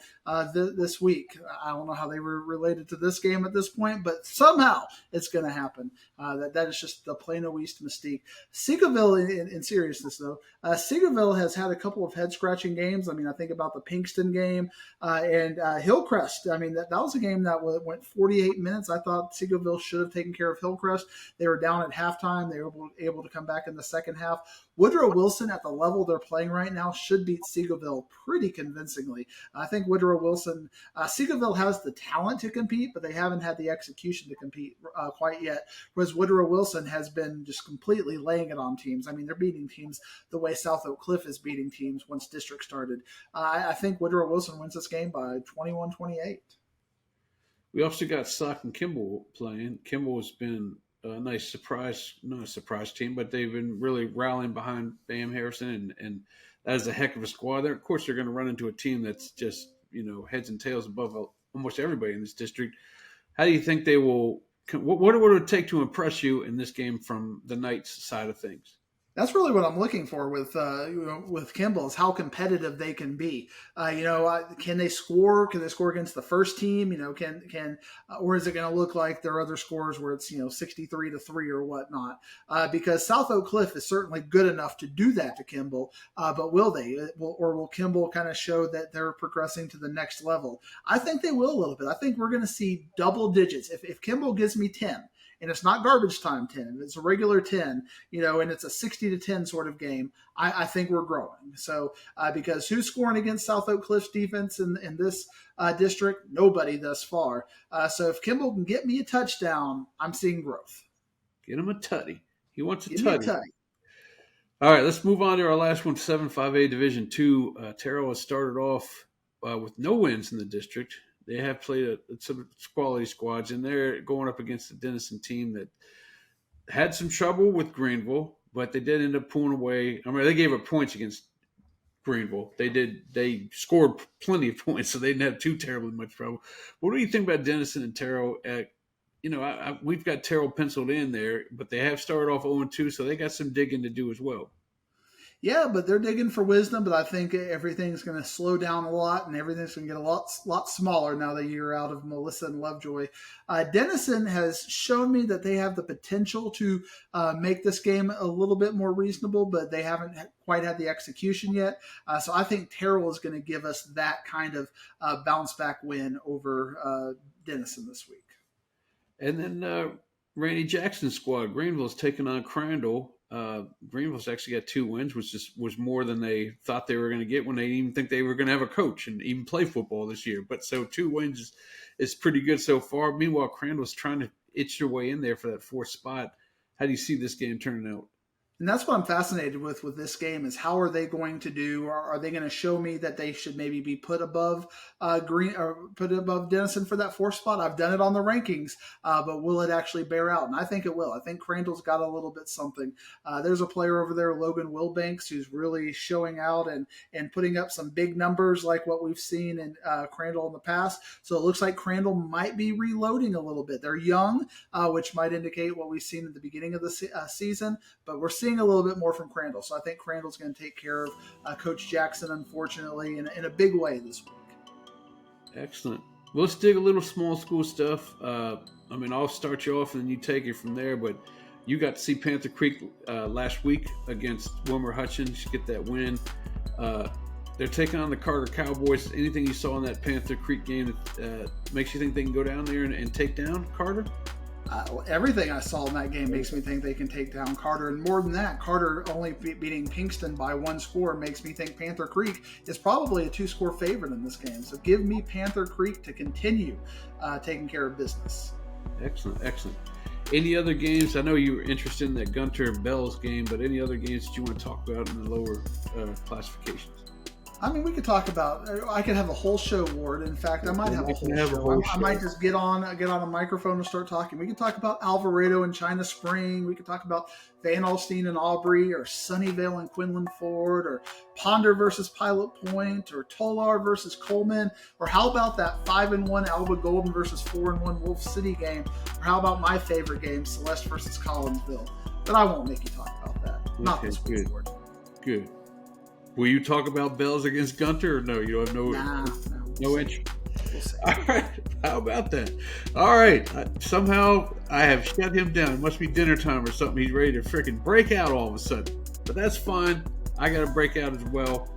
this week. I don't know how they were related to this game at this point, but somehow it's going to happen. That is just the Plano East mystique. Seagoville, in seriousness though, Seagoville has had a couple of head-scratching games. I mean, I think about the Pinkston game and Hillcrest. I mean, that was a game that went 48 minutes. I thought Seagoville should have taken care of Hillcrest. They were down at halftime. They were able to come back in the second half. Woodrow Wilson, at the level they're playing right now, should beat Seagoville pretty convincingly. I think Woodrow Wilson, Seagoville has the talent to compete, but they haven't had the execution to compete quite yet, whereas Woodrow Wilson has been just completely laying it on teams. I mean, they're beating teams the way South Oak Cliff is beating teams once district started. I think Woodrow Wilson wins this game by 21-28. We also got Sock and Kimball playing. Kimball has been a nice surprise, not a surprise team, but they've been really rallying behind Bam Harrison, and that is a heck of a squad. Of course, they're going to run into a team that's just, heads and tails above almost everybody in this district. How do you think they will? What would it take to impress you in this game from the Knights side of things? That's really what I'm looking for with Kimball, is how competitive they can be. Can they score? Can they score against the first team? Or is it going to look like their other scores where it's 63-3 or whatnot? Because South Oak Cliff is certainly good enough to do that to Kimball, but will they? Or will Kimball kind of show that they're progressing to the next level? I think they will a little bit. I think we're going to see double digits. If Kimball gives me 10. And it's not garbage time 10. It's a regular 10, and it's a 60-10 sort of game. I think we're growing. So because who's scoring against South Oak Cliff's defense in this district? Nobody thus far. So if Kimball can get me a touchdown, I'm seeing growth. Get him a tutty. He wants a tutty. All right, let's move on to our last one, 7-5A Division II. Terrell has started off with no wins in the district. They have played some quality squads, and they're going up against the Denison team that had some trouble with Greenville, but they did end up pulling away. I mean, they gave up points against Greenville. They scored plenty of points, so they didn't have too terribly much trouble. What do you think about Denison and Terrell at we've got Terrell penciled in there, but they have started off 0-2, so they got some digging to do as well. Yeah, but they're digging for wisdom. But I think everything's going to slow down a lot, and everything's going to get a lot smaller now that you're out of Melissa and Lovejoy. Denison has shown me that they have the potential to make this game a little bit more reasonable, but they haven't quite had the execution yet. So I think Terrell is going to give us that kind of bounce back win over Denison this week. And then Randy Jackson's squad, Greenville's taking on Crandall. Greenville's actually got 2 wins, which was more than they thought they were going to get when they didn't even think they were going to have a coach and even play football this year. But so 2 wins is pretty good so far. Meanwhile, Crandall's trying to itch their way in there for that 4th spot. How do you see this game turning out? And that's what I'm fascinated with this game is how are they going to do? Are they going to show me that they should maybe be put above Denison for that 4th spot? I've done it on the rankings, but will it actually bear out? And I think it will. I think Crandall's got a little bit something. There's a player over there, Logan Wilbanks, who's really showing out and putting up some big numbers like what we've seen in Crandall in the past. So it looks like Crandall might be reloading a little bit. They're young, which might indicate what we've seen at the beginning of the season, but we're seeing a little bit more from Crandall. So I think Crandall's going to take care of Coach Jackson, unfortunately, in a big way this week. Excellent. Well, let's dig a little small school stuff. I'll start you off and then you take it from there, but you got to see Panther Creek last week against Wilmer Hutchins, get that win. They're taking on the Carter Cowboys. Anything you saw in that Panther Creek game that makes you think they can go down there and take down Carter? Everything I saw in that game makes me think they can take down Carter. And more than that, Carter only beating Pinkston by 1 score makes me think Panther Creek is probably a 2-score favorite in this game. So give me Panther Creek to continue taking care of business. Excellent. Any other games? I know you were interested in that Gunter and Bells game, but any other games that you want to talk about in the lower classifications? We could talk about. I could have a whole show, Ward. In fact, I might have a whole show. I might just get on a microphone and start talking. We could talk about Alvarado and China Spring. We could talk about Van Alstyne and Aubrey, or Sunnyvale and Quinlan Ford, or Ponder versus Pilot Point, or Tolar versus Coleman, or how about that 5-1 Alba Golden versus 4-1 Wolf City game, or how about my favorite game, Celeste versus Collinsville? But I won't make you talk about that. Not this week, Ward. Good. Will you talk about Bells against Gunter, or no? You have no interest. We'll see. All right. How about that? All right. Somehow I have shut him down. It must be dinner time or something. He's ready to freaking break out all of a sudden. But that's fine. I got to break out as well.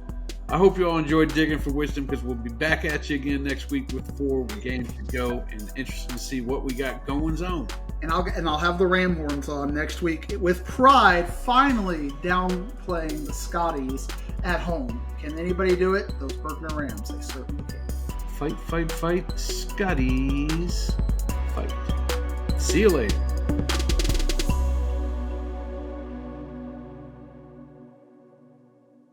I hope you all enjoyed digging for wisdom, because we'll be back at you again next week with 4 games to go, and interested to see what we got going on. And I'll have the Ram horns on next week with pride, finally downplaying the Scotties at home. Can anybody do it? Those Berkner Rams, they certainly can. Fight, Scotties. Fight. See you later.